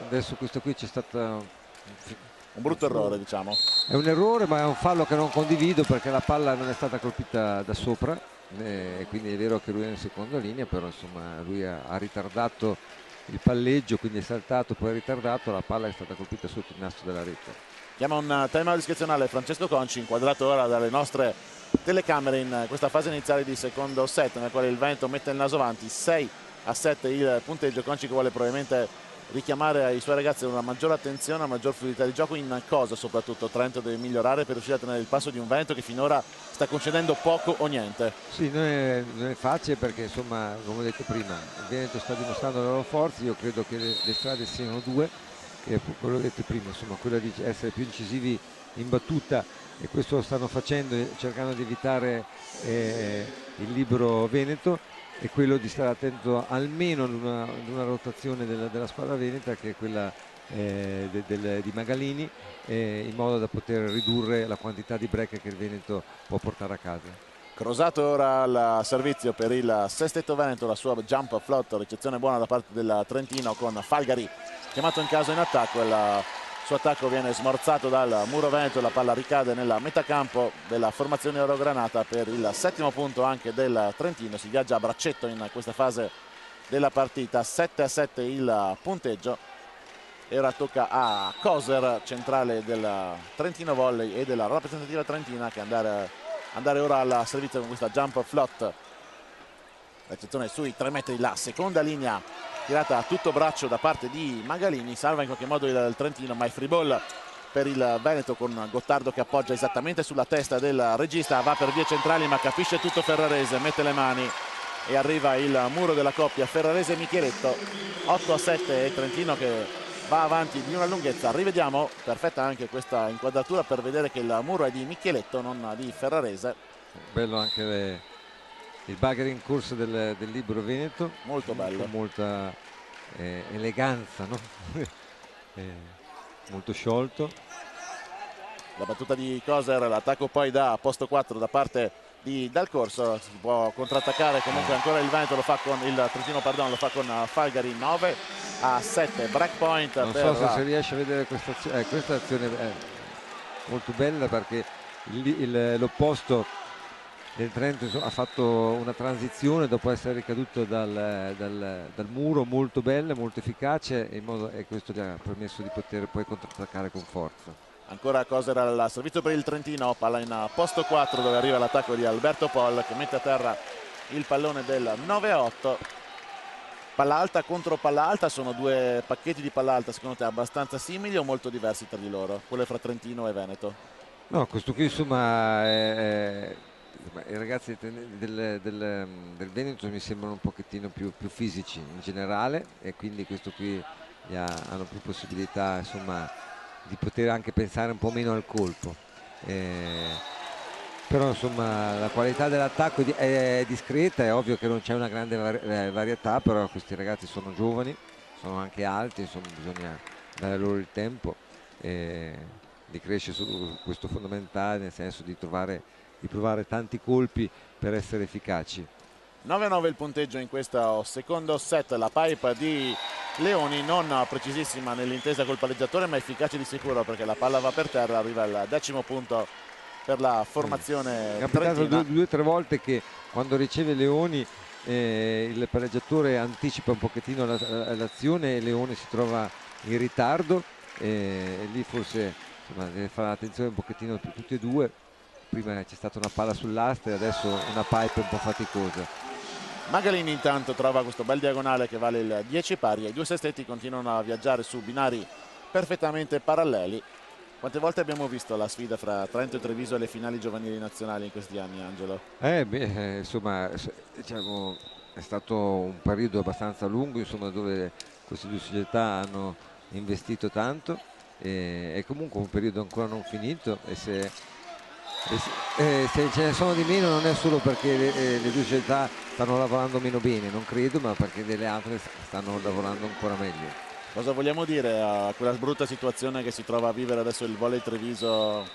adesso questo qui c'è stato un brutto errore, diciamo. È un errore, ma è un fallo che non condivido perché la palla non è stata colpita da sopra, quindi è vero che lui è in seconda linea, però insomma lui ha ritardato il palleggio, quindi è saltato, poi è ritardato, la palla è stata colpita sotto il nastro della rete. Chiama un timeout discrezionale Francesco Conci, inquadrato ora dalle nostre telecamere in questa fase iniziale di secondo set, nel quale il Veneto mette il naso avanti, 6-7 il punteggio. Conci che vuole probabilmente richiamare ai suoi ragazzi una maggiore attenzione, una maggior fluidità di gioco. In cosa soprattutto Trento deve migliorare per riuscire a tenere il passo di un Veneto che finora sta concedendo poco o niente? Sì, non è facile perché insomma, come ho detto prima, il Veneto sta dimostrando le loro forze. Io credo che le strade siano due, che quello che ho detto prima, insomma, quella di essere più incisivi in battuta, e questo lo stanno facendo cercando di evitare il libero Veneto, e quello di stare attento almeno ad una rotazione della squadra veneta, che è quella di Magalini, in modo da poter ridurre la quantità di break che il Veneto può portare a casa. Crosato ora al servizio per il Sestetto Veneto, la sua jump float, ricezione buona da parte del Trentino con Falgari chiamato in caso in attacco. Il suo attacco viene smorzato dal muro Veneto, la palla ricade nella metacampo della formazione Orogranata per il settimo punto anche del Trentino. Si viaggia a braccetto in questa fase della partita, 7-7 il punteggio, e ora tocca a Coser, centrale del Trentino Volley e della rappresentativa trentina, che andare ora al servizio con questa jump float. Ricezione sui 3 metri, la seconda linea tirata a tutto braccio da parte di Magalini, salva in qualche modo il Trentino, ma è free ball per il Veneto, con Gottardo che appoggia esattamente sulla testa del regista. Va per vie centrali ma capisce tutto Ferrarese, mette le mani e arriva il muro della coppia Ferrarese-Micheletto. 8-7 e Trentino che va avanti di una lunghezza. Rivediamo, perfetta anche questa inquadratura per vedere che il muro è di Micheletto, non di Ferrarese. Bello anche il bagger in corsa del libero Veneto, molto bello, con molta eleganza, no? Molto sciolto. La battuta di Coser, l'attacco poi da posto 4 da parte di Dal Corso, si può contrattaccare comunque ancora il Veneto, lo fa con il Trentino, perdono, lo fa con Falgari. 9-7, break point. Non so se si riesce a vedere questa azione è molto bella, perché l'opposto del Trento ha fatto una transizione dopo essere ricaduto dal muro, molto bella, molto efficace, e questo gli ha permesso di poter poi contrattaccare con forza. Ancora Coser al servizio per il Trentino, palla in posto 4 dove arriva l'attacco di Alberto Pol, che mette a terra il pallone del 9-8. Palla alta contro palla alta, sono due pacchetti di palla alta secondo te abbastanza simili o molto diversi tra di loro, quelle fra Trentino e Veneto? No, questo qui insomma i ragazzi del Veneto mi sembrano un pochettino più fisici in generale, e quindi questo qui hanno più possibilità insomma di poter anche pensare un po' meno al colpo, però insomma la qualità dell'attacco è discreta. È ovvio che non c'è una grande varietà, però questi ragazzi sono giovani, sono anche alti, insomma bisogna dare loro il tempo di crescere su questo fondamentale, nel senso di provare tanti colpi per essere efficaci. 9-9 il punteggio in questo secondo set. La pipe di Leoni non precisissima nell'intesa col palleggiatore, ma efficace di sicuro, perché la palla va per terra. Arriva il 10° punto per la formazione è capitato trentina. 2 o 3 volte che quando riceve Leoni il pareggiatore anticipa un pochettino l'azione e Leone si trova in ritardo, e lì forse insomma, deve fare attenzione un pochettino tutti e due. Prima c'è stata una palla sull'asta e adesso una pipe un po' faticosa. Magalini intanto trova questo bel diagonale che vale il 10 pari e i due sestetti continuano a viaggiare su binari perfettamente paralleli. Quante volte abbiamo visto la sfida fra Trento e Treviso alle finali giovanili nazionali in questi anni, Angelo? Insomma, diciamo, è stato un periodo abbastanza lungo, insomma, dove queste due società hanno investito tanto, è comunque un periodo ancora non finito, e se ce ne sono di meno non è solo perché le due società stanno lavorando meno bene, non credo, ma perché delle altre stanno lavorando ancora meglio. Cosa vogliamo dire a quella brutta situazione che si trova a vivere adesso il Volley Treviso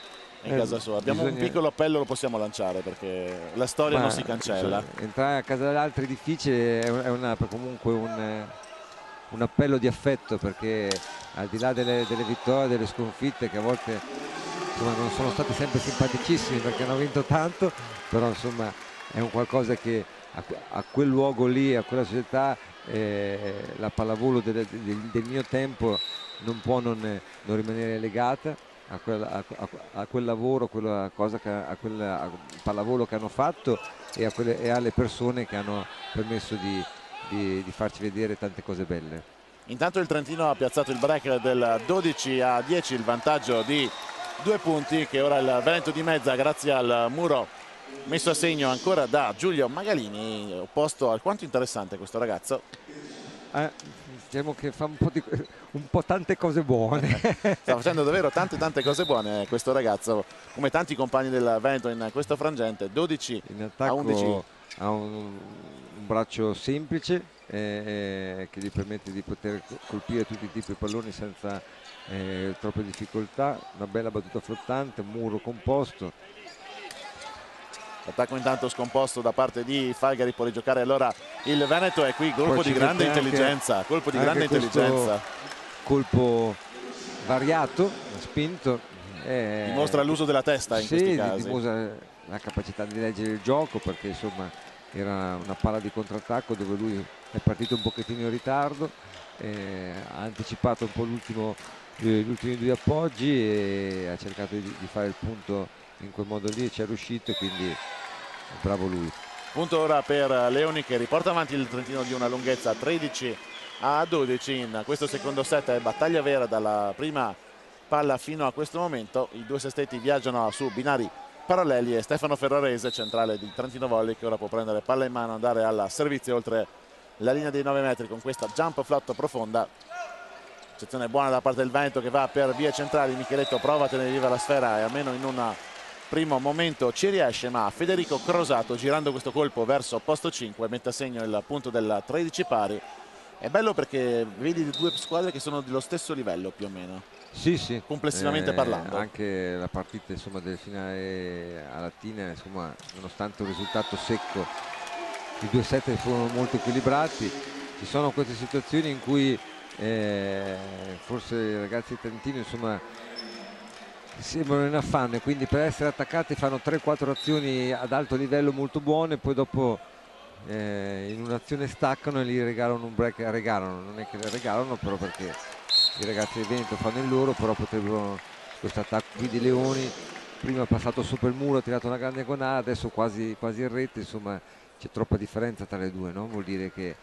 in casa sua? Abbiamo un piccolo appello, lo possiamo lanciare perché la storia non si cancella. Entrare a casa degli altri è difficile, è comunque un appello di affetto, perché al di là delle vittorie, delle sconfitte che a volte insomma, non sono state sempre simpaticissime perché hanno vinto tanto, però insomma è un qualcosa che a quel luogo lì, a quella società, la pallavolo del mio tempo non può non rimanere legata a quel lavoro, a quel pallavolo che hanno fatto e alle persone che hanno permesso di farci vedere tante cose belle. Intanto il Trentino ha piazzato il break del 12-10, il vantaggio di 2 punti che ora il Veneto dimezza grazie al muro messo a segno ancora da Giulio Magalini, opposto alquanto interessante questo ragazzo. Diciamo che fa un po' tante cose buone. Sta facendo davvero tante cose buone questo ragazzo, come tanti compagni del Veneto in questo frangente. 12 in attacco a 11. Ha un braccio semplice che gli permette di poter colpire tutti i tipi di palloni senza troppe difficoltà. Una bella battuta flottante, un muro composto. L'attacco intanto scomposto da parte di Falgari, può rigiocare allora il Veneto, e qui colpo di grande intelligenza, colpo variato, spinto, dimostra l'uso della testa in questi casi, dimostra la capacità di leggere il gioco, perché insomma era una palla di contrattacco dove lui è partito un pochettino in ritardo, ha anticipato un po' gli ultimi due appoggi e ha cercato di fare il punto in quel modo lì, e ci è riuscito, quindi bravo lui. Punto ora per Leoni, che riporta avanti il Trentino di una lunghezza 13-12 in questo secondo set. È battaglia vera dalla prima palla fino a questo momento. I due sestetti viaggiano su binari paralleli e Stefano Ferrarese, centrale di Trentino Volley, che ora può prendere palla in mano e andare al servizio oltre la linea dei 9 metri con questa jump flot profonda. Sezione buona da parte del Veneto, che va per vie centrali. Micheletto prova a tenere viva la sfera e almeno in un primo momento ci riesce, ma Federico Crosato, girando questo colpo verso posto 5, mette a segno il punto del 13 pari. È bello perché vedi due squadre che sono dello stesso livello più o meno. Sì. Complessivamente parlando. Anche la partita insomma del finale a Latina, insomma, nonostante un risultato secco, i due set furono molto equilibrati. Ci sono queste situazioni in cui forse i ragazzi trentini insomma sembrano in affanno, e quindi per essere attaccati fanno 3-4 azioni ad alto livello molto buone, poi dopo in un'azione staccano e gli regalano un break. Non è che le regalano, però, perché i ragazzi del Veneto fanno il loro, però potrebbero, questo attacco qui di Leoni, prima è passato sopra il muro, ha tirato una grande diagonale, adesso quasi in rete, insomma c'è troppa differenza tra le due, no? Vuol dire che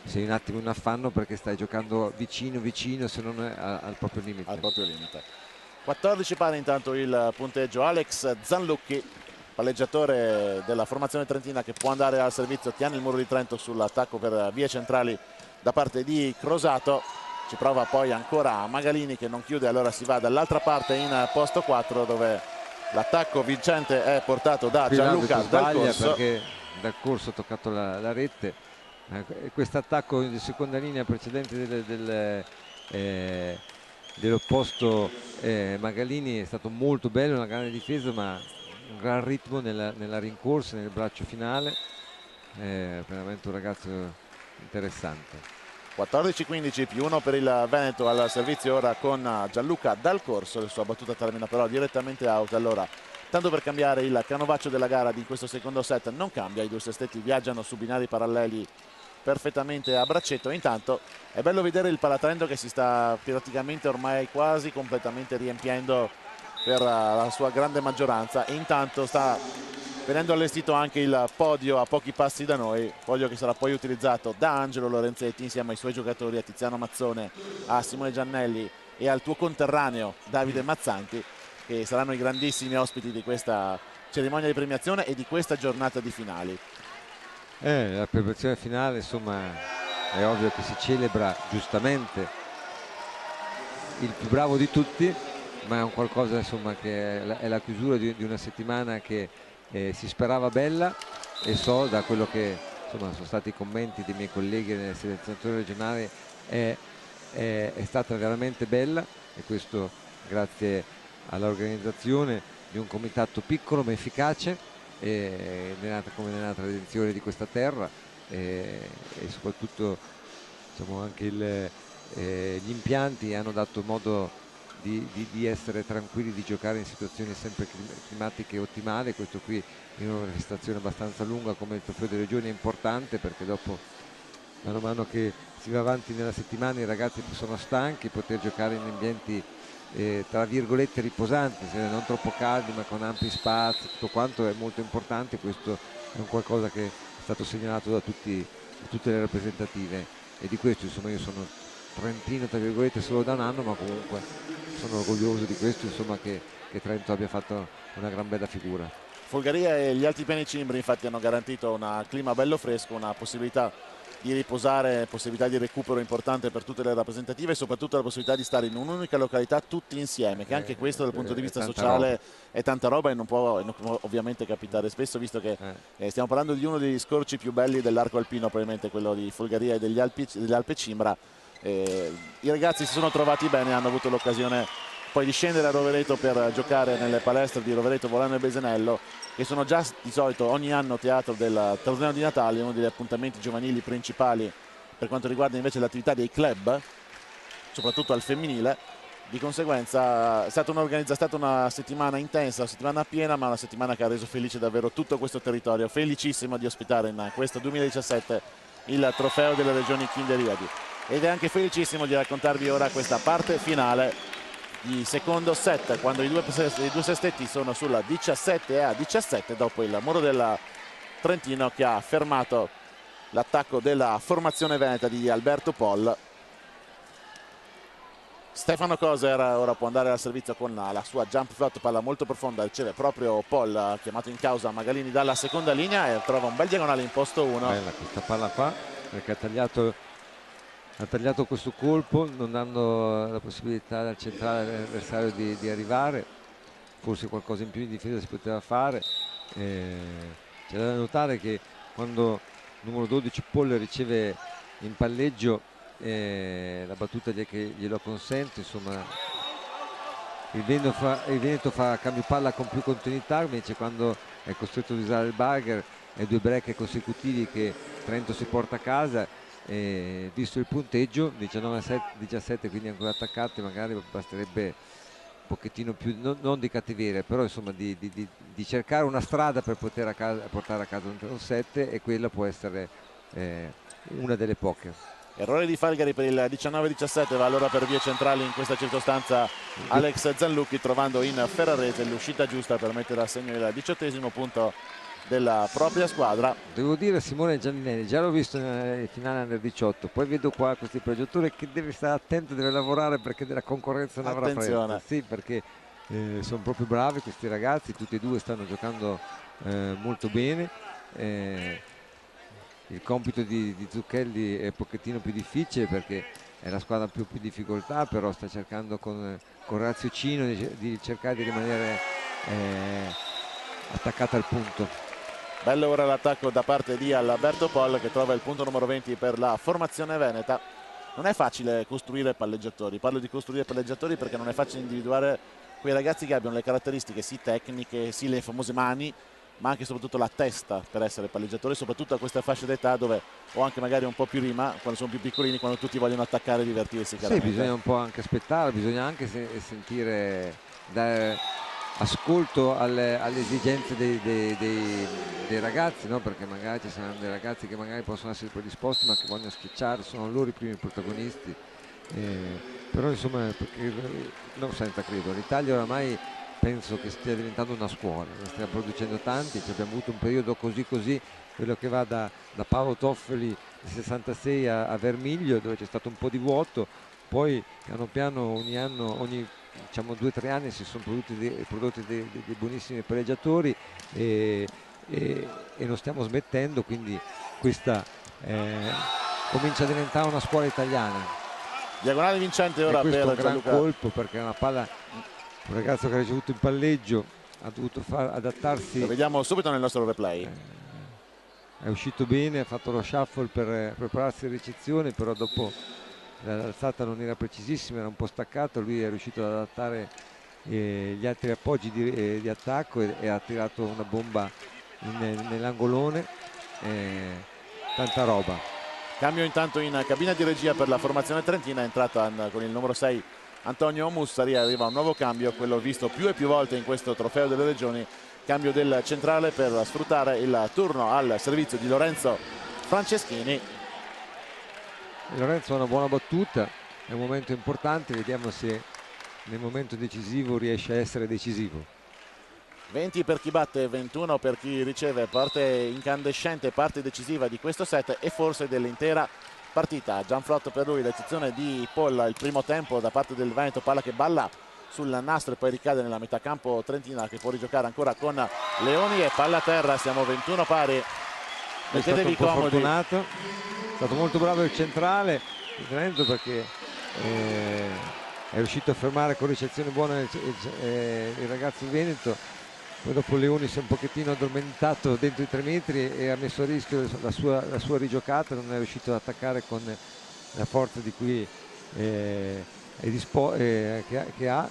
sei un attimo in affanno perché stai giocando vicino, se non al proprio limite. 14 pari intanto il punteggio. Alex Zanlucchi, palleggiatore della formazione trentina, che può andare al servizio, tiene il muro di Trento sull'attacco per vie centrali da parte di Crosato. Ci prova poi ancora Magalini, che non chiude, allora si va dall'altra parte in posto 4, dove l'attacco vincente è portato da Gianluca Dal Corso, perché Dal Corso ha toccato la rete. Questo attacco in seconda linea precedente dell'opposto Magalini è stato molto bello, una grande difesa, ma un gran ritmo nella rincorsa, nel braccio finale. Veramente un ragazzo interessante. 14-15 più 1 per il Veneto al servizio ora con Gianluca Dal Corso. La sua battuta termina però direttamente out. Allora Tanto per cambiare, il canovaccio della gara di questo secondo set non cambia, i due sestetti viaggiano su binari paralleli perfettamente a braccetto. E intanto è bello vedere il Palatrento che si sta praticamente ormai quasi completamente riempiendo per la sua grande maggioranza, e intanto sta venendo allestito anche il podio a pochi passi da noi, podio che sarà poi utilizzato da Angelo Lorenzetti insieme ai suoi giocatori, a Tiziano Mazzone, a Simone Giannelli e al tuo conterraneo Davide Mazzanti, che saranno i grandissimi ospiti di questa cerimonia di premiazione e di questa giornata di finali. La premiazione finale, insomma, è ovvio che si celebra giustamente il più bravo di tutti, ma è un qualcosa, insomma, che è la chiusura di una settimana che si sperava bella, e so da quello che, insomma, sono stati i commenti dei miei colleghi nel selezionatore regionale, è stata veramente bella, e questo grazie all'organizzazione di un comitato piccolo ma efficace, come nella tradizione di questa terra, e soprattutto, diciamo, anche gli impianti hanno dato modo di essere tranquilli, di giocare in situazioni sempre climatiche ottimali. Questo qui in una manifestazione abbastanza lunga come il Trofeo delle Regioni è importante, perché dopo, mano a mano che si va avanti nella settimana, i ragazzi sono stanchi. Poter giocare in ambienti tra virgolette riposanti, non troppo caldi ma con ampi spazi, tutto quanto è molto importante. Questo è un qualcosa che è stato segnalato da tutte le rappresentative, e di questo, insomma, io sono trentino tra virgolette solo da un anno, ma comunque sono orgoglioso di questo, insomma, che Trento abbia fatto una gran bella figura. Folgaria e gli Altipiani Cimbri infatti hanno garantito un clima bello fresco, una possibilità di riposare, possibilità di recupero importante per tutte le rappresentative, e soprattutto la possibilità di stare in un'unica località tutti insieme, che anche questo dal punto di vista sociale è tanta roba, e non può ovviamente capitare spesso, visto che stiamo parlando di uno degli scorci più belli dell'arco alpino, probabilmente quello di Folgaria e degli Alpe Cimbra. I ragazzi si sono trovati bene, hanno avuto l'occasione poi di scendere a Rovereto per giocare nelle palestre di Rovereto, Volano e Besenello, che sono già di solito ogni anno teatro del torneo di Natale, uno degli appuntamenti giovanili principali per quanto riguarda invece l'attività dei club, soprattutto al femminile. Di conseguenza è stata una settimana intensa, una settimana piena, ma una settimana che ha reso felice davvero tutto questo territorio. Felicissimo di ospitare in questo 2017 il trofeo delle regioni Kinder Riadi, ed è anche felicissimo di raccontarvi ora questa parte finale di secondo set, quando i due sestetti sono sulla 17-17 dopo il muro del Trentino, che ha fermato l'attacco della formazione veneta di Alberto Poll. Stefano Koser ora può andare al servizio con la sua jump flot, palla molto profonda, riceve proprio Poll, chiamato in causa Magalini dalla seconda linea, e trova un bel diagonale in posto 1. Bella questa palla qua, perché ha tagliato questo colpo, non dando la possibilità al centrale avversario di arrivare. Forse qualcosa in più di difesa si poteva fare. C'è da notare che quando il numero 12 Poll riceve in palleggio, la battuta che glielo consente, insomma, il Veneto fa cambio palla con più continuità, invece quando è costretto ad usare il bagger e due break consecutivi che Trento si porta a casa. Visto il punteggio 19-17, quindi ancora attaccati, magari basterebbe un pochettino più, non di cattiveria, però insomma di cercare una strada per poter portare a casa un 7, e quella può essere una delle poche. Errore di Falgari per il 19-17, va allora per vie centrali in questa circostanza Alex Zanlucchi, trovando in Ferrarese l'uscita giusta per mettere a segno il 18° punto della propria squadra. Devo dire, Simone Giannelli già l'ho visto nelle finali under 18, poi vedo qua questi progettori che deve stare attento, deve lavorare, perché della concorrenza ne avrà fretta. Sì, perché sono proprio bravi questi ragazzi, tutti e due stanno giocando molto bene. Il compito di Zucchelli è un pochettino più difficile, perché è la squadra più difficoltà, però sta cercando con Raziocino di cercare di rimanere attaccata al punto. Bello ora l'attacco da parte di Alberto Poll, che trova il punto numero 20 per la formazione veneta. Non è facile costruire palleggiatori, parlo di costruire palleggiatori perché non è facile individuare quei ragazzi che abbiano le caratteristiche sì tecniche, sì le famose mani, ma anche e soprattutto la testa per essere palleggiatori, soprattutto a questa fascia d'età, dove, o anche magari un po' più prima, quando sono più piccolini, quando tutti vogliono attaccare e divertirsi. Sì, bisogna un po' anche aspettare, bisogna anche sentire, ascolto alle esigenze dei ragazzi, no? Perché magari ci saranno dei ragazzi che magari possono essere predisposti ma che vogliono schiacciare, sono loro i primi protagonisti. Però insomma, non senza credo, l'Italia oramai penso che stia diventando una scuola, ne stia producendo tanti, abbiamo avuto un periodo così, quello che va da Paolo Toffoli del 66 a Vermiglio, dove c'è stato un po' di vuoto, poi piano piano ogni anno, ogni diciamo 2 o 3 anni si sono prodotti dei buonissimi pareggiatori e non stiamo smettendo, quindi questa comincia a diventare una scuola italiana. Diagonale vincente ora e questo per è un gran Gianluca. colpo, perché è una palla, un ragazzo che ha ricevuto il palleggio ha dovuto adattarsi. Lo vediamo subito nel nostro replay. È uscito bene, ha fatto lo shuffle per prepararsi in ricezione, però dopo l'alzata non era precisissima, era un po' staccato, lui è riuscito ad adattare gli altri appoggi di attacco e ha tirato una bomba nell'angolone, tanta roba. Cambio intanto in cabina di regia per la formazione trentina, è entrata con il numero 6 Antonio Mussari, arriva un nuovo cambio, quello visto più e più volte in questo trofeo delle regioni, cambio del centrale per sfruttare il turno al servizio di Lorenzo Franceschini. Lorenzo ha una buona battuta, è un momento importante, vediamo se nel momento decisivo riesce a essere decisivo. 20 per chi batte, 21 per chi riceve, parte incandescente, parte decisiva di questo set e forse dell'intera partita. Gianflotto per lui, l'eccezione di Polla, il primo tempo da parte del Veneto, palla che balla sul nastro e poi ricade nella metà campo trentina, che può rigiocare ancora con Leoni e palla a terra, siamo 21 pari. Mettetevi comodi. Fortunato, è stato molto bravo il centrale il Veneto, perché è riuscito a fermare con ricezione buona il ragazzo Veneto. Poi dopo Leoni si è un pochettino addormentato dentro i 3 metri e ha messo a rischio la sua rigiocata, non è riuscito ad attaccare con la forza di cui che ha,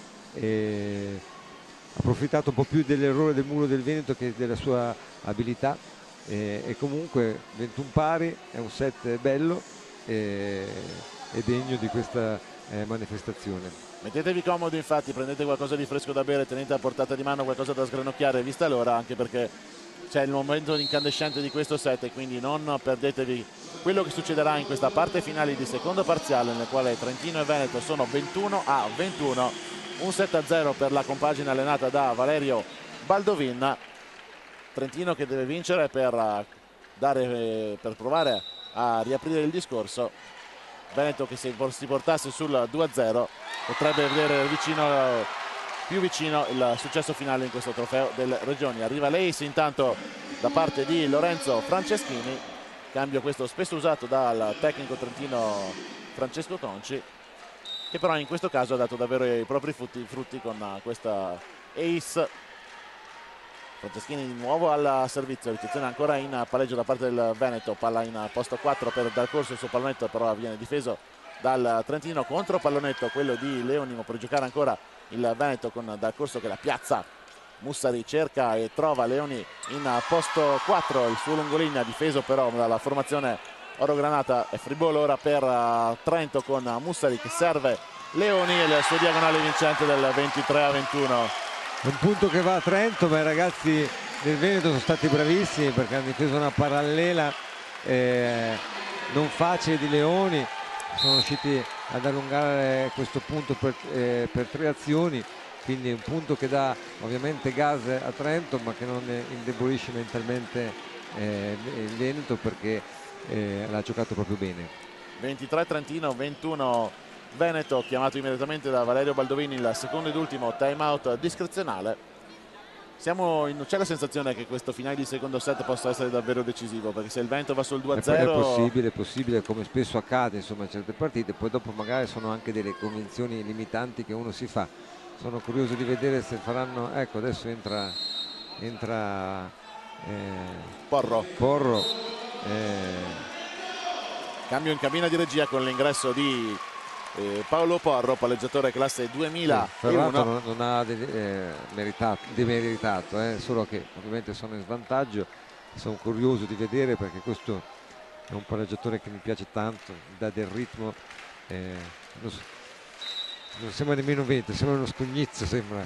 approfittato un po' più dell'errore del muro del Veneto che della sua abilità, e comunque 21 pari, è un set bello e degno di questa manifestazione. Mettetevi comodi, infatti, prendete qualcosa di fresco da bere, tenete a portata di mano qualcosa da sgranocchiare vista l'ora, anche perché c'è il momento incandescente di questo set e quindi non perdetevi quello che succederà in questa parte finale di secondo parziale, nel quale Trentino e Veneto sono 21-21, un 7-0 per la compagine allenata da Valerio Baldovin. Trentino che deve vincere per provare a riaprire il discorso. Veneto che se si portasse sul 2-0 potrebbe vedere più vicino il successo finale in questo trofeo delle regioni. Arriva l'ace intanto da parte di Lorenzo Franceschini, cambio questo spesso usato dal tecnico trentino Francesco Conci, che però in questo caso ha dato davvero i propri frutti con questa ace. Franceschini di nuovo al servizio, ricezione ancora in palleggio da parte del Veneto, palla in posto 4 per Dal Corso, il suo pallonetto però viene difeso dal Trentino, contro pallonetto quello di Leonimo per giocare ancora il Veneto con Dal Corso che la piazza. Mussari cerca e trova Leoni in posto 4, il suo lungolinea difeso però dalla formazione orogranata, è free ball ora per Trento con Mussari che serve Leoni e il suo diagonale vincente del 23-21. Un punto che va a Trento, ma i ragazzi del Veneto sono stati bravissimi perché hanno difeso una parallela non facile di Leoni, sono riusciti ad allungare questo punto per 3 azioni, quindi un punto che dà ovviamente gas a Trento ma che non indebolisce mentalmente il Veneto, perché l'ha giocato proprio bene. 23 Trentino, 21 Veneto, chiamato immediatamente da Valerio Baldovini il secondo ed ultimo time out discrezionale. C'è la sensazione che questo finale di secondo set possa essere davvero decisivo, perché se il Veneto va sul 2-0 è possibile come spesso accade insomma in certe partite, poi dopo magari sono anche delle convinzioni limitanti che uno si fa. Sono curioso di vedere se faranno, ecco adesso entra Porro. Cambio in cabina di regia con l'ingresso di Paolo Porro, palleggiatore classe 2001. Ferrato non ha demeritato, solo che ovviamente sono in svantaggio. Sono curioso di vedere perché questo è un palleggiatore che mi piace tanto, dà del ritmo. Non sembra nemmeno vento, sembra uno scognizzo, sembra.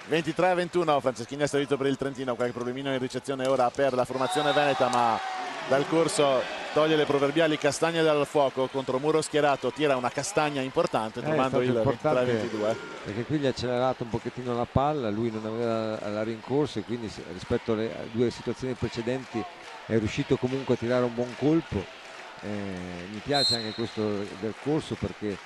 23-21, Franceschini ha servito per il Trentino, qualche problemino in ricezione ora per la formazione veneta, ma dal corso toglie le proverbiali castagne dal fuoco. Contro muro schierato tira una castagna importante, trovando il 23-22. Perché qui gli ha accelerato un pochettino la palla, lui non aveva la rincorsa e quindi rispetto alle due situazioni precedenti è riuscito comunque a tirare un buon colpo. Mi piace anche questo del corso, perché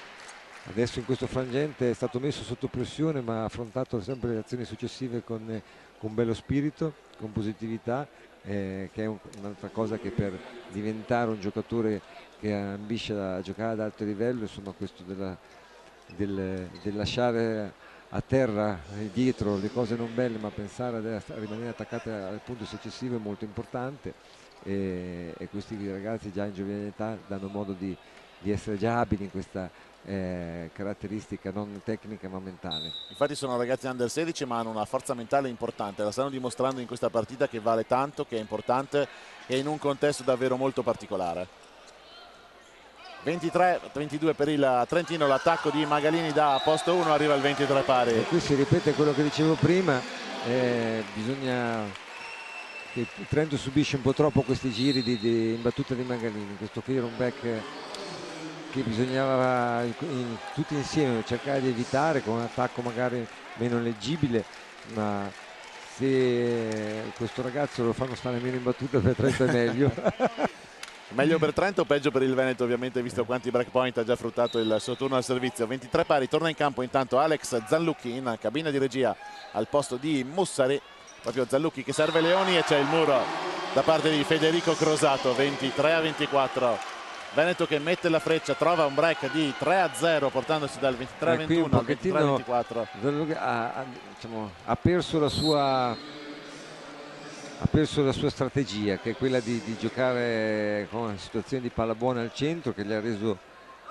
adesso in questo frangente è stato messo sotto pressione, ma ha affrontato sempre le azioni successive con bello spirito, con positività, che è un'altra cosa che per diventare un giocatore che ambisce a giocare ad alto livello, insomma, questo del lasciare a terra dietro le cose non belle, ma pensare a rimanere attaccate al punto successivo è molto importante, e questi ragazzi già in giovane età danno modo di essere già abili in questa caratteristica non tecnica ma mentale. Infatti sono ragazzi under 16, ma hanno una forza mentale importante, la stanno dimostrando in questa partita, che vale tanto, che è importante e in un contesto davvero molto particolare. 23-22 per il Trentino, l'attacco di Magalini da posto 1, arriva il 23 pari. E qui si ripete quello che dicevo prima, bisogna che il Trento subisce un po' troppo questi giri di imbattuta di Magalini, questo clear on back che bisognava tutti insieme cercare di evitare, con un attacco magari meno leggibile, ma se questo ragazzo lo fanno stare meno in battuta, per Trento è meglio. Meglio per Trento o peggio per il Veneto, ovviamente, visto quanti breakpoint ha già fruttato il suo turno al servizio. 23 pari, torna in campo intanto Alex Zanlucchi in cabina di regia al posto di Mussari, proprio Zanlucchi che serve Leoni, e c'è il muro da parte di Federico Crosato. 23-24, Veneto che mette la freccia, trova un break di 3-0 portandosi dal 23-21 al 23-24. Ha perso la sua strategia, che è quella di giocare con situazioni di palla buona al centro, che gli ha reso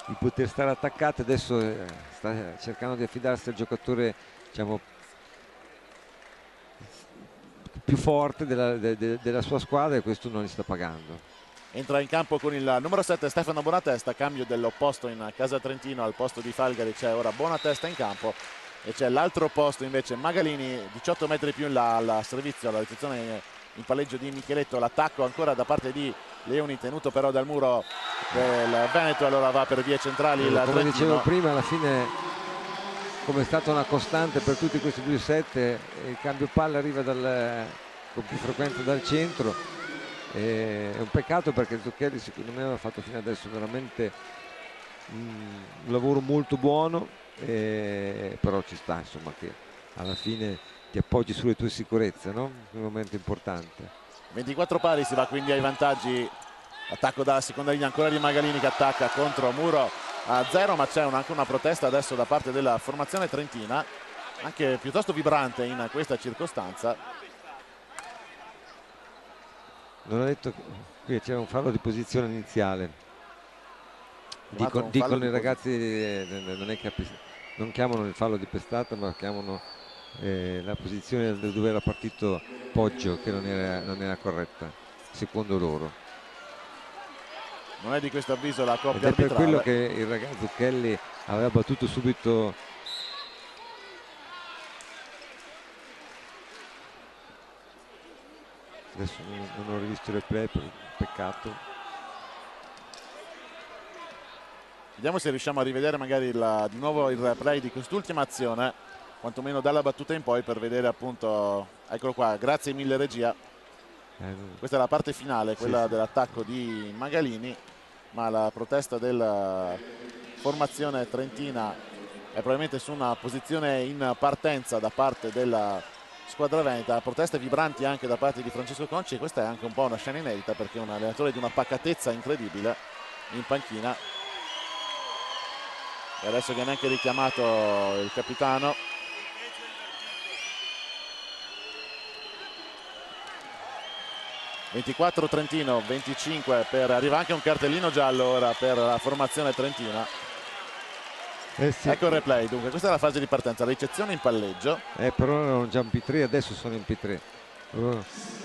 di poter stare attaccato. Adesso sta cercando di affidarsi al giocatore, diciamo, più forte della sua squadra, e questo non gli sta pagando. Entra in campo con il numero 7 Stefano Bonatesta, cambio dell'opposto in casa Trentino. Al posto di Falgari c'è ora Bonatesta in campo, e c'è l'altro posto invece Magalini, 18 metri più in là al servizio, alla ricezione in palleggio di Micheletto. L'attacco ancora da parte di Leoni, tenuto però dal muro del Veneto, allora va per vie centrali il Come Trentino. dicevo prima, alla fine, come è stata una costante per tutti questi due set, il cambio palla arriva con più frequenza dal centro. È un peccato, perché il Tocchelli secondo me aveva fatto fino adesso veramente un lavoro molto buono, però ci sta, insomma, che alla fine ti appoggi sulle tue sicurezze, no? È un momento importante. 24 pari, si va quindi ai vantaggi. Attacco dalla seconda linea ancora di Magalini, che attacca contro muro a 0, ma c'è anche una protesta adesso da parte della formazione trentina, anche piuttosto vibrante in questa circostanza. Non ho detto che qui c'era un fallo di posizione iniziale. Dicono i ragazzi, non è che non chiamano il fallo di pestata, ma chiamano la posizione dove era partito Poggio, che non era corretta, secondo loro. Non è di questo avviso la coppia ed è arbitrale. Per quello che il ragazzo Kelly aveva battuto subito. Adesso non ho rivisto il replay, peccato. Vediamo se riusciamo a rivedere magari di nuovo il replay di quest'ultima azione, quantomeno dalla battuta in poi, per vedere appunto. Eccolo qua, grazie mille regia. Questa è la parte finale, quella dell'attacco di Magalini, ma la protesta della formazione trentina è probabilmente su una posizione in partenza da parte della squadra veneta. Proteste vibranti anche da parte di Francesco Conci, e questa è anche un po' una scena inedita, perché è un allenatore di una pacatezza incredibile in panchina, e adesso viene anche richiamato il capitano. (24 Trentino, 25 arriva anche un cartellino giallo ora per la formazione trentina. Sì. Ecco il replay. Dunque questa è la fase di partenza, ricezione in palleggio, però erano già in P3, adesso sono in P3,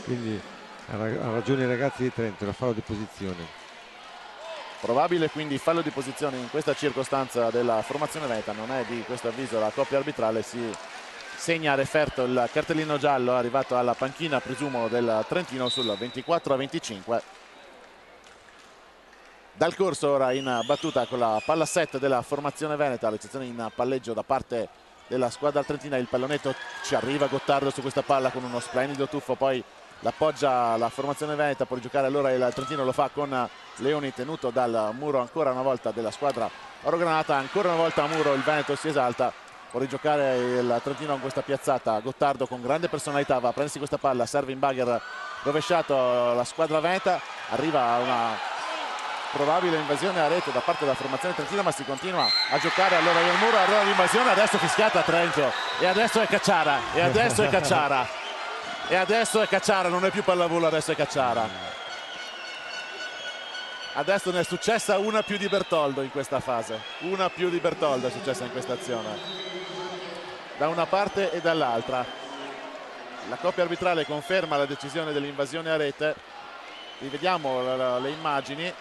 quindi ha ragione i ragazzi di Trento, era fallo di posizione. Probabile quindi fallo di posizione in questa circostanza della formazione veneta. Non è di questo avviso la coppia arbitrale, si segna a referto il cartellino giallo arrivato alla panchina, presumo, del Trentino sul 24-25. Dal corso ora in battuta con la palla set della formazione veneta, l'eccezione in palleggio da parte della squadra trentina. Il pallonetto ci arriva Gottardo su questa palla con uno splendido tuffo, poi l'appoggia la formazione veneta, può giocare allora il Trentino, lo fa con Leoni tenuto dal muro ancora una volta della squadra orogranata, ancora una volta a muro il Veneto si esalta, può rigiocare il Trentino con questa piazzata. Gottardo con grande personalità va a prendersi questa palla, serve in bagger rovesciato la squadra veneta, arriva una probabile invasione a rete da parte della formazione trentina, ma si continua a giocare allora il muro, allora l'invasione, adesso fischiata a Trento e adesso è Cacciara, e adesso è Cacciara, e adesso è Cacciara, non è più pallavolo, adesso è Cacciara. Adesso ne è successa una più di Bertoldo in questa fase, una più di Bertoldo è successa in questa azione, da una parte e dall'altra. La coppia arbitrale conferma la decisione dell'invasione a rete, rivediamo le immagini,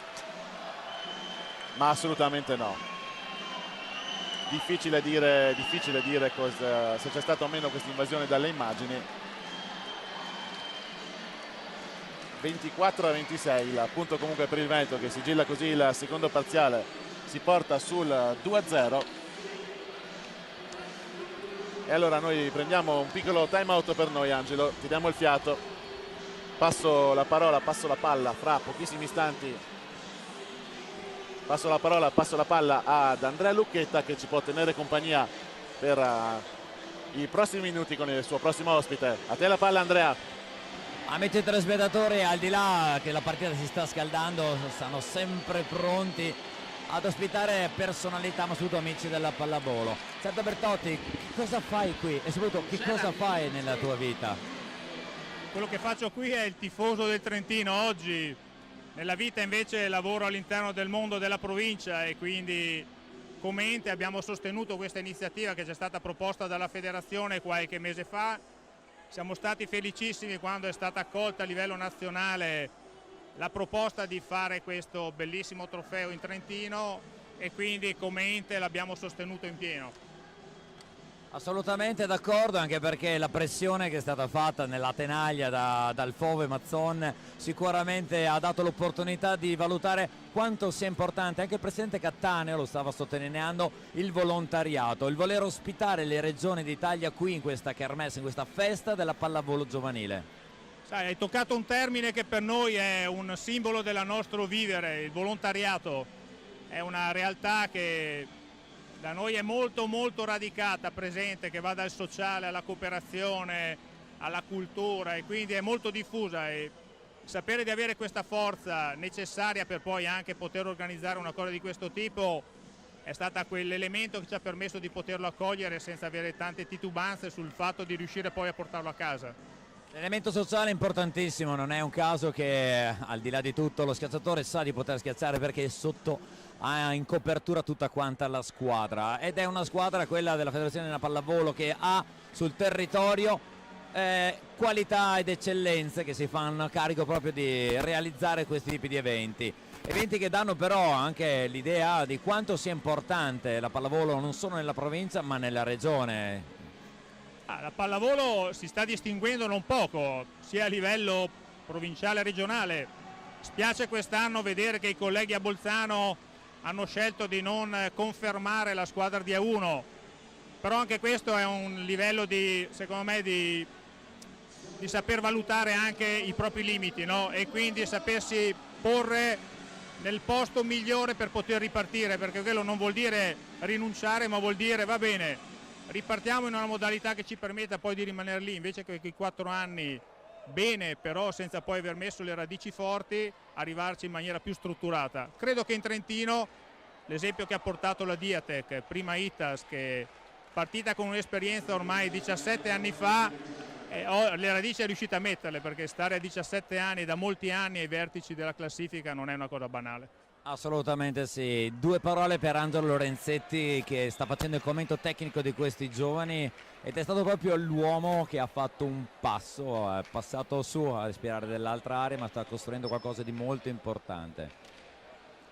ma assolutamente no. Difficile dire se c'è stata o meno questa invasione dalle immagini. 24-26 il punto comunque per il Veneto, che sigilla così il secondo parziale, si porta sul 2-0. E allora noi prendiamo un piccolo time out per noi, Angelo, ti diamo il fiato, passo la palla fra pochissimi istanti. Passo la palla ad Andrea Lucchetta, che ci può tenere compagnia per i prossimi minuti con il suo prossimo ospite. A te la palla, Andrea. Amici telespettatori, al di là che la partita si sta scaldando, stanno sempre pronti ad ospitare personalità, ma soprattutto amici della pallavolo. Certo Bertotti, che cosa fai qui e soprattutto che cosa fai nella tua vita? Quello che faccio qui è il tifoso del Trentino oggi. Nella vita invece lavoro all'interno del mondo della provincia e quindi come ente abbiamo sostenuto questa iniziativa che ci è stata proposta dalla federazione qualche mese fa. Siamo stati felicissimi quando è stata accolta a livello nazionale la proposta di fare questo bellissimo trofeo in Trentino e quindi come ente l'abbiamo sostenuto in pieno. Assolutamente d'accordo, anche perché la pressione che è stata fatta nella tenaglia dal Fove Mazzon sicuramente ha dato l'opportunità di valutare quanto sia importante. Anche il presidente Cattaneo lo stava sottolineando, il volontariato, il voler ospitare le regioni d'Italia qui in questa kermesse, in questa festa della pallavolo giovanile. Sai, hai toccato un termine che per noi è un simbolo del nostro vivere. Il volontariato è una realtà che da noi è molto radicata, presente, che va dal sociale alla cooperazione, alla cultura e quindi è molto diffusa, e sapere di avere questa forza necessaria per poi anche poter organizzare una cosa di questo tipo è stata quell'elemento che ci ha permesso di poterlo accogliere senza avere tante titubanze sul fatto di riuscire poi a portarlo a casa. L'elemento sociale è importantissimo, non è un caso che al di là di tutto lo schiacciatore sa di poter schiacciare perché sotto ha in copertura tutta quanta la squadra, ed è una squadra, quella della Federazione della Pallavolo, che ha sul territorio qualità ed eccellenze che si fanno carico proprio di realizzare questi tipi di eventi che danno però anche l'idea di quanto sia importante la pallavolo non solo nella provincia ma nella regione. La pallavolo si sta distinguendo non poco sia a livello provinciale e regionale. Spiace quest'anno vedere che i colleghi a Bolzano hanno scelto di non confermare la squadra di A1, però anche questo è un livello secondo me di saper valutare anche i propri limiti, no? E quindi sapersi porre nel posto migliore per poter ripartire, perché quello non vuol dire rinunciare, ma vuol dire va bene, ripartiamo in una modalità che ci permetta poi di rimanere lì, invece che i 4 anni bene, però senza poi aver messo le radici forti, arrivarci in maniera più strutturata. Credo che in Trentino l'esempio che ha portato la Diatec, prima Itas, che partita con un'esperienza ormai 17 anni fa, le radici è riuscita a metterle, perché stare a 17 anni, da molti anni, ai vertici della classifica non è una cosa banale. Assolutamente sì. 2 parole per Angelo Lorenzetti, che sta facendo il commento tecnico di questi giovani ed è stato proprio l'uomo che ha fatto un passo, è passato su a respirare dell'altra area, ma sta costruendo qualcosa di molto importante.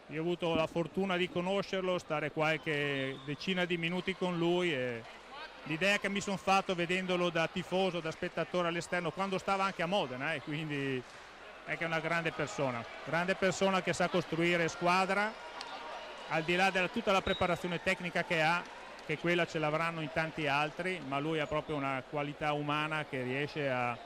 Io ho avuto la fortuna di conoscerlo, stare qualche decina di minuti con lui, e l'idea che mi sono fatto vedendolo da tifoso, da spettatore all'esterno, quando stava anche a Modena, quindi è che è una grande persona che sa costruire squadra, al di là di tutta la preparazione tecnica che ha, che quella ce l'avranno in tanti altri, ma lui ha proprio una qualità umana che riesce a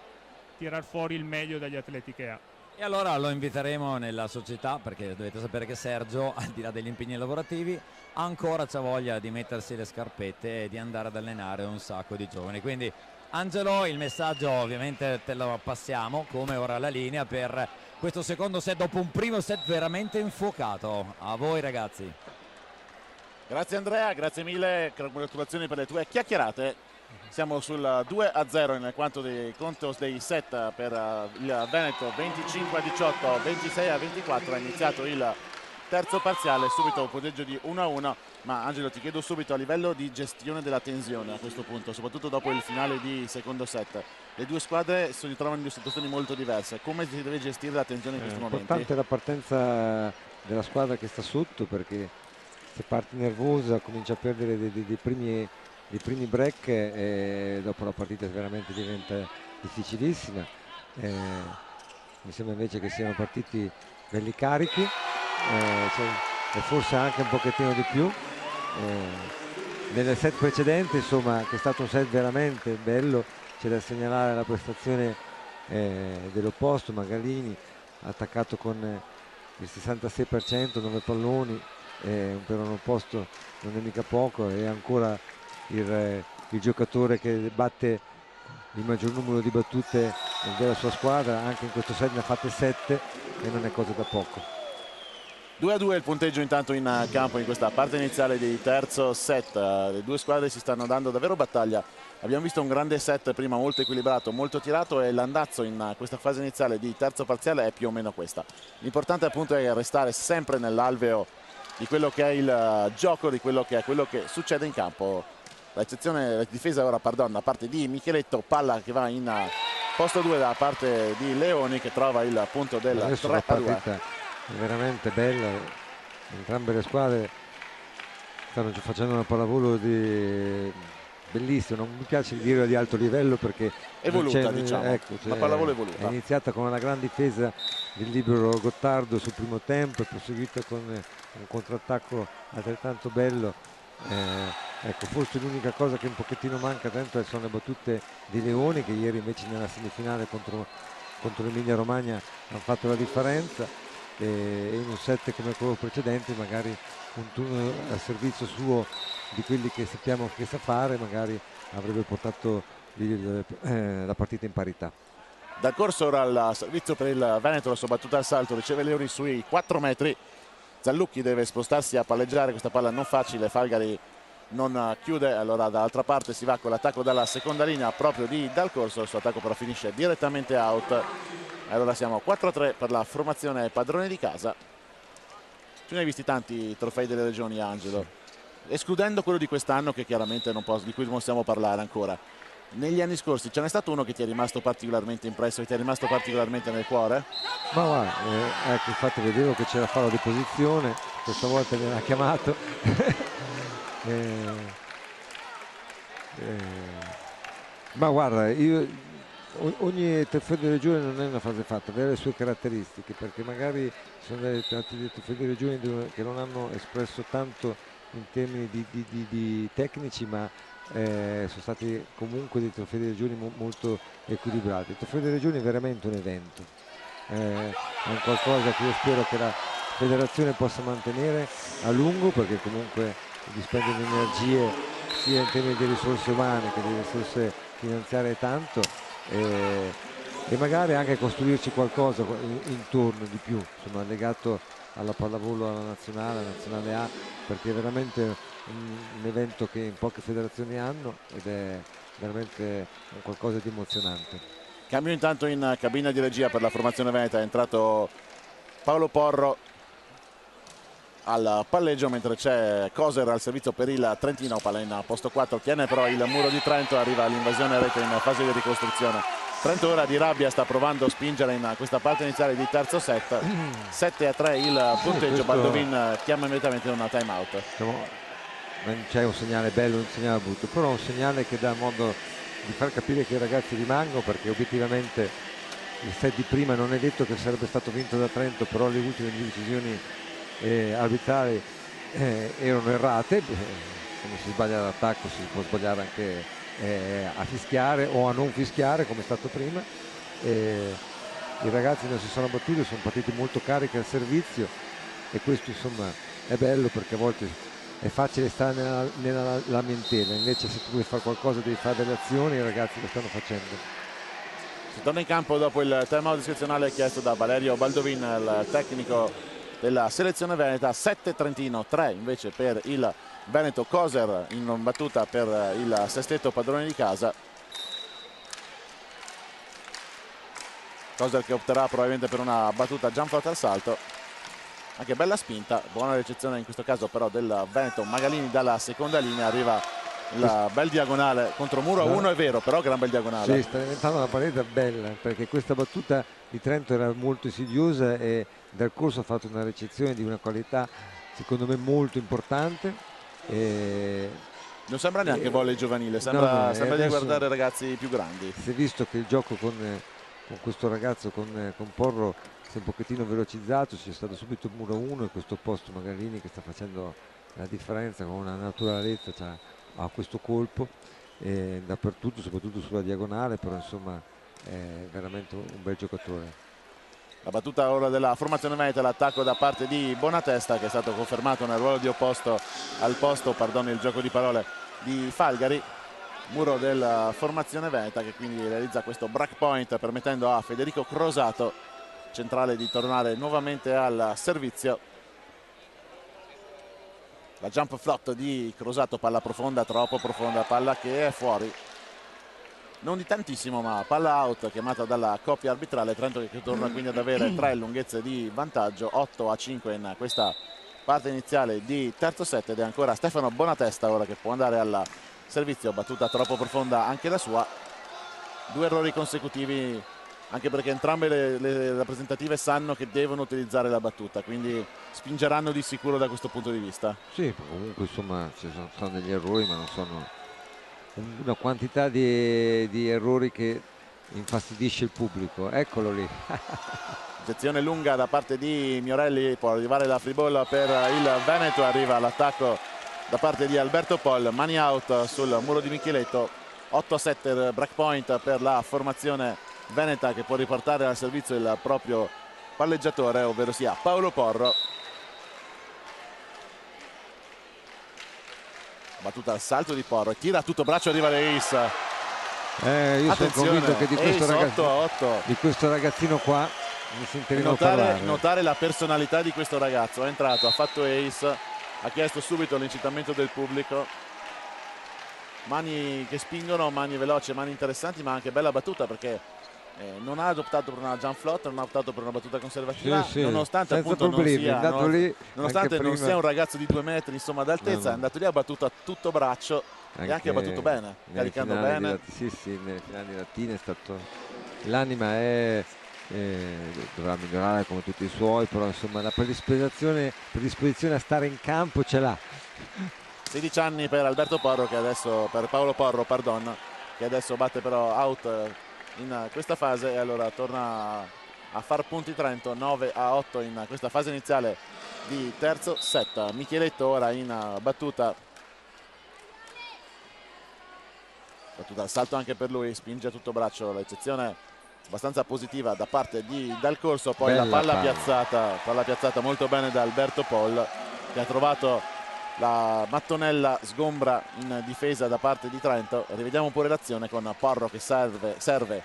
tirar fuori il meglio dagli atleti che ha. E allora lo inviteremo nella società, perché dovete sapere che Sergio, al di là degli impegni lavorativi, ancora c'ha voglia di mettersi le scarpette e di andare ad allenare un sacco di giovani. Quindi Angelo, il messaggio ovviamente te lo passiamo, come ora la linea per questo secondo set, dopo un primo set veramente infuocato. A voi ragazzi. Grazie Andrea, grazie mille, congratulazioni per le tue chiacchierate. Siamo sul 2-0 nel quanto dei conto dei set per il Veneto, 25-18, 26-24. È iniziato il terzo parziale, subito un punteggio di 1-1. Ma Angelo, ti chiedo subito, a livello di gestione della tensione a questo punto, soprattutto dopo il finale di secondo set, le due squadre si ritrovano in due situazioni molto diverse. Come si deve gestire la tensione in questi momenti? Importante la partenza della squadra che sta sotto, perché se parti nervosa comincia a perdere dei primi break, e dopo la partita veramente diventa difficilissima. Mi sembra invece che siano partiti belli carichi, e forse anche un pochettino di più. Nelle set precedenti, insomma, che è stato un set veramente bello, c'è da segnalare la prestazione dell'opposto. Magalini ha attaccato con il 66%, 9 palloni, per un opposto non è mica poco, e ancora il giocatore che batte il maggior numero di battute della sua squadra. Anche in questo set ne ha fatte 7 e non è cosa da poco. 2-2 il punteggio intanto in campo in questa parte iniziale di terzo set. Le due squadre si stanno dando davvero battaglia. Abbiamo visto un grande set prima, molto equilibrato, molto tirato, e l'andazzo in questa fase iniziale di terzo parziale è più o meno questa. L'importante appunto è restare sempre nell'alveo di quello che è il gioco, di quello che succede in campo. La difesa ora, da parte di Micheletto, palla che va in posto 2 da parte di Leoni, che trova il punto del 3-2. Veramente bella, entrambe le squadre stanno facendo una pallavolo bellissima. Non mi piace dire di alto livello perché evoluta, diciamo, ecco, una pallavolo evoluta. È iniziata con una gran difesa del libero Gottardo sul primo tempo, è proseguita con un contrattacco altrettanto bello. Ecco, forse l'unica cosa che un pochettino manca dentro sono le battute di Leoni, che ieri invece nella semifinale contro l'Emilia Romagna hanno fatto la differenza. E in un set come quello precedente, magari un turno al servizio suo di quelli che sappiamo che sa fare, magari avrebbe portato la partita in parità. Dal corso ora al servizio per il Veneto, la sua battuta al salto, riceve Leoni sui 4 metri. Zallucchi deve spostarsi a palleggiare questa palla non facile, Falgari non chiude, allora dall'altra parte si va con l'attacco dalla seconda linea proprio di Dal Corso. Il suo attacco però finisce direttamente out. Allora siamo 4-3 per la formazione padrone di casa. Tu ne hai visti tanti trofei delle regioni, Angelo, escludendo quello di quest'anno, che chiaramente di cui non possiamo parlare ancora. Negli anni scorsi ce n'è stato uno che ti è rimasto particolarmente impresso, che ti è rimasto particolarmente nel cuore? Ma guarda, ecco, infatti vedevo che c'era fallo di posizione, questa volta mi ha chiamato. Ma guarda, ogni trofeo di regione non è una fase fatta, avere le sue caratteristiche, perché magari sono dei trofei di regione che non hanno espresso tanto in termini di tecnici, ma sono stati comunque dei trofei di regioni molto equilibrati. Il trofeo di regioni è veramente un evento, è un qualcosa che io spero che la federazione possa mantenere a lungo, perché comunque dispendio di energie sia in termini di risorse umane che di risorse finanziarie tanto, e magari anche costruirci qualcosa intorno di più, insomma, legato alla pallavolo, alla nazionale A, perché è veramente un evento che in poche federazioni hanno, ed è veramente un qualcosa di emozionante. Cambio intanto in cabina di regia per la formazione veneta, è entrato Paolo Porro al palleggio, mentre c'è Coser al servizio per il Trentino. Palla in posto 4, tiene però il muro di Trento, arriva l'invasione rete in fase di ricostruzione Trento ora di rabbia sta provando a spingere in questa parte iniziale di terzo set. 7-3 il punteggio. Baldovin chiama immediatamente una time out. Non c'è un segnale bello, un segnale brutto, però un segnale che dà modo di far capire che i ragazzi rimangono, perché obiettivamente il set di prima non è detto che sarebbe stato vinto da Trento, però le ultime decisioni arbitrali erano errate. Come si sbaglia l'attacco si può sbagliare anche a fischiare o a non fischiare, come è stato prima. I ragazzi non si sono battuti, sono partiti molto carichi al servizio, e questo insomma è bello, perché a volte è facile stare nella lamentela, invece se tu vuoi fare qualcosa devi fare delle azioni, i ragazzi lo stanno facendo. Si torna in campo dopo il time out discrezionale chiesto da Valerio Baldovin, il tecnico della selezione veneta. 7 Trentino, 3 invece per il Veneto. Coser in battuta per il sestetto padrone di casa. Coser che opterà probabilmente per una battuta jump flot al salto. Anche bella spinta, buona ricezione in questo caso però del Veneto. Magalini dalla seconda linea, arriva il bel diagonale contro muro a 1, è vero, però gran bel diagonale. Sì, sta diventando una partita bella, perché questa battuta di Trento era molto insidiosa e Dal Corso ha fatto una ricezione di una qualità secondo me molto importante. Non sembra neanche volley giovanile, sembra di guardare ragazzi più grandi. Si è visto che il gioco con questo ragazzo, con Porro, si è un pochettino velocizzato, c'è stato subito il muro 1 e questo posto Magalini che sta facendo la differenza con una naturalezza, cioè, a questo colpo dappertutto, soprattutto sulla diagonale, però insomma è veramente un bel giocatore. La battuta ora della formazione veneta, l'attacco da parte di Bonatesta, che è stato confermato nel ruolo di opposto al posto, perdono il gioco di parole, di Falgari. Muro della formazione veneta che quindi realizza questo break point, permettendo a Federico Crosato, centrale, di tornare nuovamente al servizio. La jump flot di Crosato, palla profonda, troppo profonda, palla che è fuori, non di tantissimo, ma palla out chiamata dalla coppia arbitrale. Trento che torna quindi ad avere 3 lunghezze di vantaggio, 8-5 in questa parte iniziale di terzo set, ed è ancora Stefano Bonatesta ora che può andare al servizio. Battuta troppo profonda anche la sua, 2 errori consecutivi, anche perché entrambe le rappresentative sanno che devono utilizzare la battuta, quindi spingeranno di sicuro da questo punto di vista. Sì, comunque insomma ci sono degli errori, ma non sono una quantità di errori che infastidisce il pubblico. Eccolo lì. Sezione lunga da parte di Miorelli, può arrivare la free ball per il Veneto, arriva l'attacco da parte di Alberto Pol, mani out sul muro di Micheletto. 8-7 break point per la formazione veneta, che può riportare al servizio il proprio palleggiatore, ovvero sia Paolo Porro. Battuta al salto di Porro, tira a tutto braccio, arriva l'Ace. Io sono convinto che di questo ragazzino qua mi sentiremo parlare. Notare la personalità di questo ragazzo, è entrato, ha fatto ace, ha chiesto subito l'incitamento del pubblico. Mani che spingono, mani veloci, mani interessanti, ma anche bella battuta, perché non ha optato per una jump flot, non ha optato per una battuta conservativa, sì, nonostante appunto non sia un ragazzo di 2 metri insomma d'altezza, è andato lì, ha battuto a tutto braccio e anche ha battuto bene, caricando bene. Sì, nelle finali di Latina è stato, l'anima dovrà migliorare come tutti i suoi, però insomma la predisposizione a stare in campo ce l'ha. 16 anni per Alberto Porro, per Paolo Porro, pardon, che adesso batte però out in questa fase, e allora torna a far punti Trento. 9-8 in questa fase iniziale di terzo set. Micheletto ora in battuta al salto anche per lui, spinge a tutto braccio, l'eccezione abbastanza positiva da parte di Dal Corso. Poi bella la palla piazzata molto bene da Alberto Pol, che ha trovato la mattonella sgombra in difesa da parte di Trento. Rivediamo pure l'azione con Porro che serve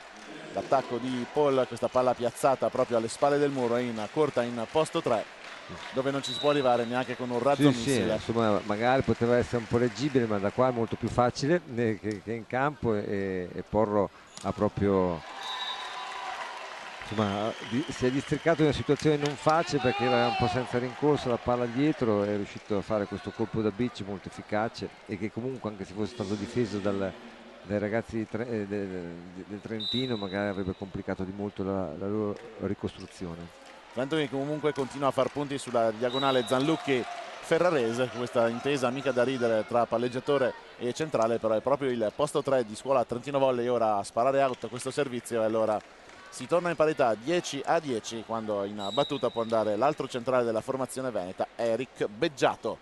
l'attacco di Paul, questa palla piazzata proprio alle spalle del muro, in corta in posto 3, dove non ci si può arrivare neanche con un razzo missile. Insomma, magari poteva essere un po' leggibile, ma da qua è molto più facile che in campo, e Porro ha proprio, insomma, si è districato in una situazione non facile, perché era un po' senza rincorso, la palla dietro, è riuscito a fare questo colpo da beach molto efficace, e che comunque, anche se fosse stato difeso dai ragazzi del Trentino magari avrebbe complicato di molto la loro ricostruzione. Trento che comunque continua a far punti sulla diagonale Zanlucchi Ferrarese, questa intesa mica da ridere tra palleggiatore e centrale, però è proprio il posto 3 di Scuola Trentino Volley ora a sparare out questo servizio, e allora si torna in parità 10-10 quando in battuta può andare l'altro centrale della formazione veneta, Eric Beggiato.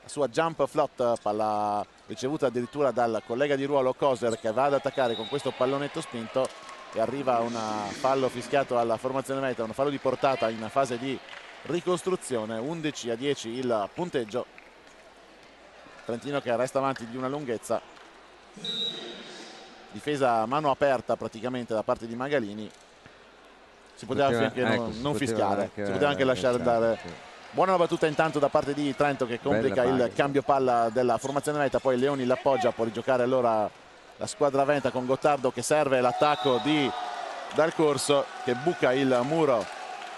La sua jump float, palla ricevuta addirittura dal collega di ruolo Koser, che va ad attaccare con questo pallonetto spinto, e arriva un fallo fischiato alla formazione veneta, un fallo di portata in fase di ricostruzione. 11-10 il punteggio, Trentino che resta avanti di una lunghezza, difesa a mano aperta praticamente da parte di Magalini. Si poteva non fischiare, si poteva anche lasciare andare. Sì. Buona battuta intanto da parte di Trento che complica il cambio palla della formazione veneta, poi Leoni l'appoggia, può rigiocare allora la squadra veneta con Gottardo che serve l'attacco di Dal Corso, che buca il muro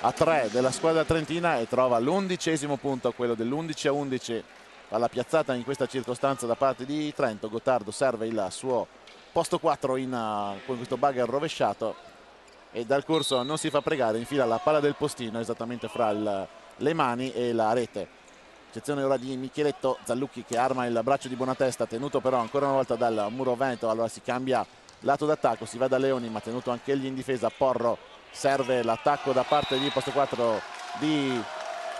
a 3 della squadra trentina e trova l'11° punto, quello dell'11-11. Palla piazzata in questa circostanza da parte di Trento. Gottardo serve il suo posto 4 con questo bugger rovesciato, e Dal Corso non si fa pregare, infila la palla del postino esattamente fra le mani e la rete. Eccezione ora di Micheletto, Zanlucchi che arma il braccio di Bonatesta, tenuto però ancora una volta dal muro veneto, allora si cambia lato d'attacco, si va da Leoni ma tenuto anche egli in difesa. Porro serve l'attacco da parte di posto 4 di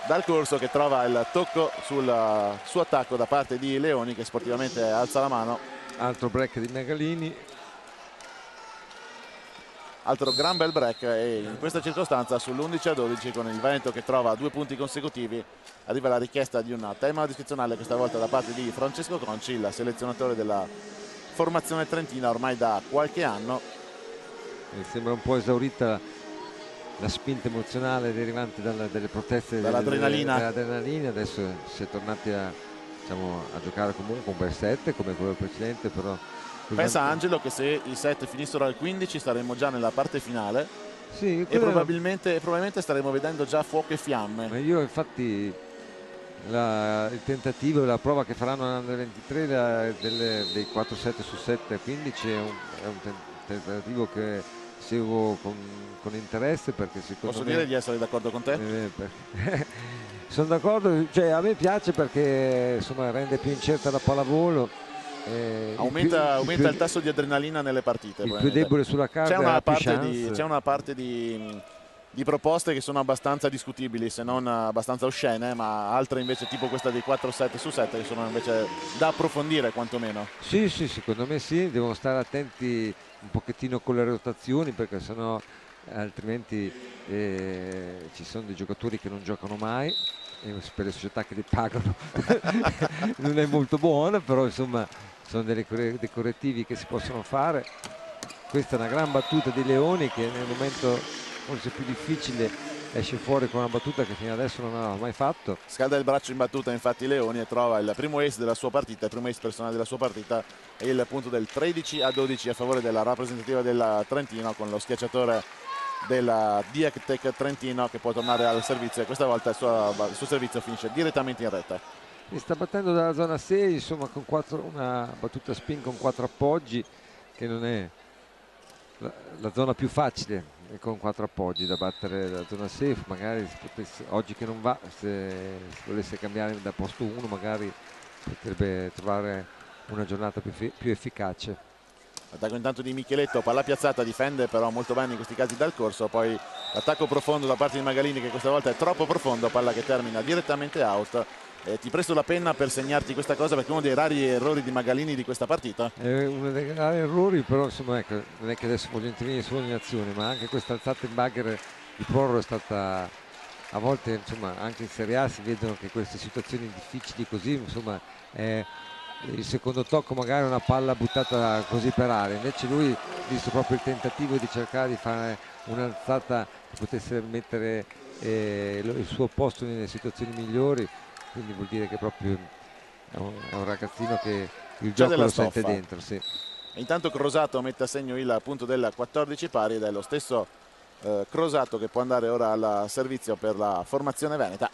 Dal Corso, che trova il tocco sul suo attacco da parte di Leoni, che sportivamente alza la mano. Altro break di Magalini, altro gran bel break, e in questa circostanza sull'11-12 con il Veneto che trova 2 punti consecutivi arriva la richiesta di un timeout discrezionale, questa volta da parte di Francesco Conci, il selezionatore della formazione trentina ormai da qualche anno. Mi sembra un po' esaurita la spinta emozionale derivante dalle proteste, dall'adrenalina. Adesso si è tornati a giocare comunque un bel set come quello precedente, però pensa Angelo che se i set finissero al 15 saremmo già nella parte finale, sì, e probabilmente staremo vedendo già fuoco e fiamme. Ma io infatti il tentativo e la prova che faranno nel 23 dei 4 set su 7 a 15 è un tentativo che seguo con interesse, perché secondo Posso me, dire di essere d'accordo con te? sono d'accordo, cioè a me piace perché insomma rende più incerta la pallavolo, aumenta il tasso di adrenalina nelle partite. Il più debole sulla carta c'è una parte di proposte che sono abbastanza discutibili, se non abbastanza oscene, ma altre invece tipo questa dei 4 set su 7 che sono invece da approfondire quantomeno. Sì, secondo me sì, devono stare attenti un pochettino con le rotazioni, perché sennò altrimenti ci sono dei giocatori che non giocano mai, e per le società che li pagano non è molto buona, però insomma sono dei correttivi che si possono fare. Questa è una gran battuta di Leoni, che nel momento forse più difficile esce fuori con una battuta che fino adesso non aveva mai fatto. Scalda il braccio in battuta infatti Leoni e trova il primo ace della sua partita, il primo ace personale della sua partita, e il punto del 13-12 a favore della rappresentativa del Trentino, con lo schiacciatore della Diactec Trentino che può tornare al servizio, e questa volta il suo servizio finisce direttamente in rete. Mi sta battendo dalla zona 6, insomma, con una battuta spin con 4 appoggi, che non è la zona più facile, con 4 appoggi da battere la zona safe. Magari oggi che non va, se volesse cambiare da posto 1 magari potrebbe trovare una giornata più efficace. Attacco intanto di Micheletto, palla piazzata, difende però molto bene in questi casi Dal Corso, poi l'attacco profondo da parte di Magalini, che questa volta è troppo profondo, palla che termina direttamente out. Ti presto la penna per segnarti questa cosa, perché è uno dei rari errori di Magalini di questa partita. È uno dei rari errori, però insomma, ecco, non è che adesso voglio intervenire solo in azione, ma anche questa alzata in bugger di Porro è stata, a volte insomma anche in Serie A si vedono che queste situazioni difficili così, insomma il secondo tocco magari è una palla buttata così per aria, invece lui, visto proprio il tentativo di cercare di fare un'alzata che potesse mettere il suo posto nelle situazioni migliori, quindi vuol dire che proprio è un ragazzino che il gioco lo sente dentro. Sì. E intanto Crosato mette a segno il punto del 14 pari, ed è lo stesso Crosato che può andare ora al servizio per la formazione veneta.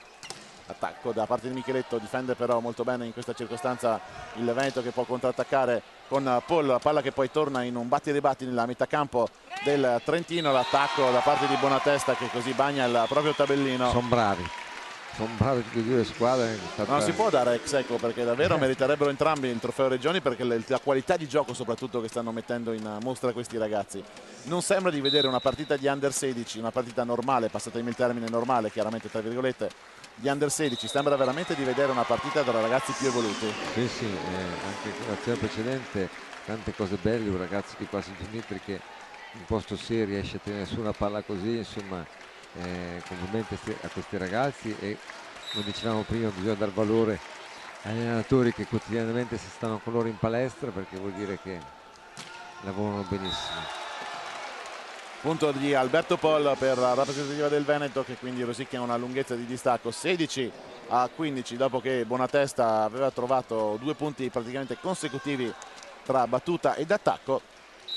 Attacco da parte di Micheletto, difende però molto bene in questa circostanza il Veneto, che può contrattaccare con Paul, la palla che poi torna in un batti e ribatti nella metà campo del Trentino. L'attacco da parte di Bonatesta che così bagna il proprio tabellino. Sono bravi tutte e due le squadre. Non si può dare ex equo, perché davvero meriterebbero entrambi il trofeo Regioni, perché la qualità di gioco soprattutto che stanno mettendo in mostra questi ragazzi. Non sembra di vedere una partita di Under 16, una partita normale, passatemi il termine normale chiaramente tra virgolette, di Under 16, sembra veramente di vedere una partita tra ragazzi più evoluti. Sì, anche l'azione precedente, tante cose belle, un ragazzo di quasi 2 metri che in posto C riesce a tenere su una palla così, insomma, complimenti a questi ragazzi. E come dicevamo prima, bisogna dar valore agli allenatori che quotidianamente si stanno con loro in palestra, perché vuol dire che lavorano benissimo. Punto di Alberto Poll per la rappresentativa del Veneto, che quindi rosicchia una lunghezza di distacco 16-15 dopo che Bonatesta aveva trovato 2 punti praticamente consecutivi tra battuta ed attacco.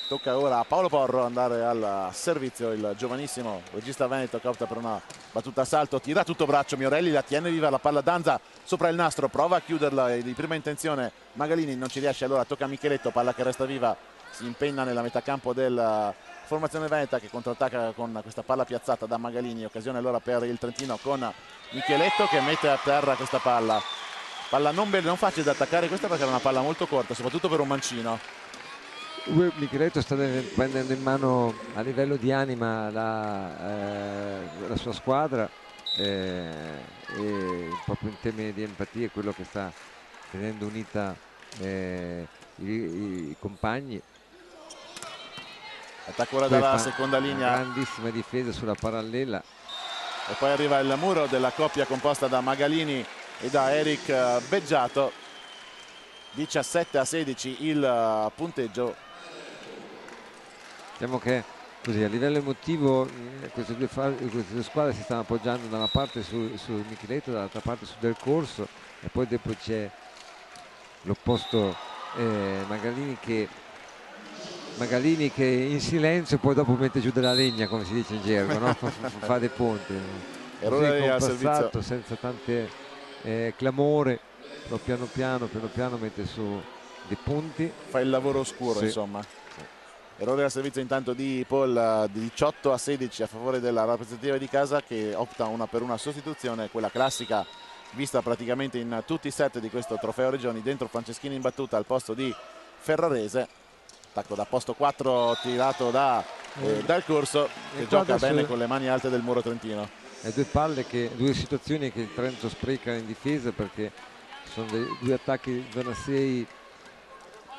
Tocca ora a Paolo Porro andare al servizio, il giovanissimo regista veneto che opta per una battuta a salto, tira tutto braccio Miorelli, la tiene viva la palla, Danza sopra il nastro, prova a chiuderla di prima intenzione Magalini, non ci riesce, allora tocca a Micheletto, palla che resta viva, si impenna nella metà campo della formazione veneta che contrattacca con questa palla piazzata da Magalini, occasione allora per il Trentino con Micheletto che mette a terra questa palla non facile da attaccare questa, perché era una palla molto corta soprattutto per un mancino. Micheletto sta prendendo in mano a livello di anima la sua squadra, e proprio in termini di empatia quello che sta tenendo unita i compagni. Attacco ora dalla seconda linea, grandissima difesa sulla parallela, e poi arriva il muro della coppia composta da Magalini e da Eric Beggiato. 17-16 il punteggio. Diciamo che così a livello emotivo queste due squadre si stanno appoggiando da una parte su Micheletto, dall'altra parte su Del Corso, e poi dopo c'è l'opposto, Magalini che in silenzio poi dopo mette giù della legna, come si dice in gergo, no? fa dei ponti, Errore al servizio senza tante clamore, però piano piano mette su dei punti, fa il lavoro oscuro, sì. Insomma, errore al servizio intanto di Paul, 18-16 a favore della rappresentativa di casa, che opta per una sostituzione, quella classica vista praticamente in tutti i set di questo trofeo Regioni, dentro Franceschini in battuta al posto di Ferrarese. Attacco da posto 4 tirato dal Corso, che gioca bene con le mani alte del muro trentino. Due situazioni che il Trento spreca in difesa, perché sono due attacchi zona 6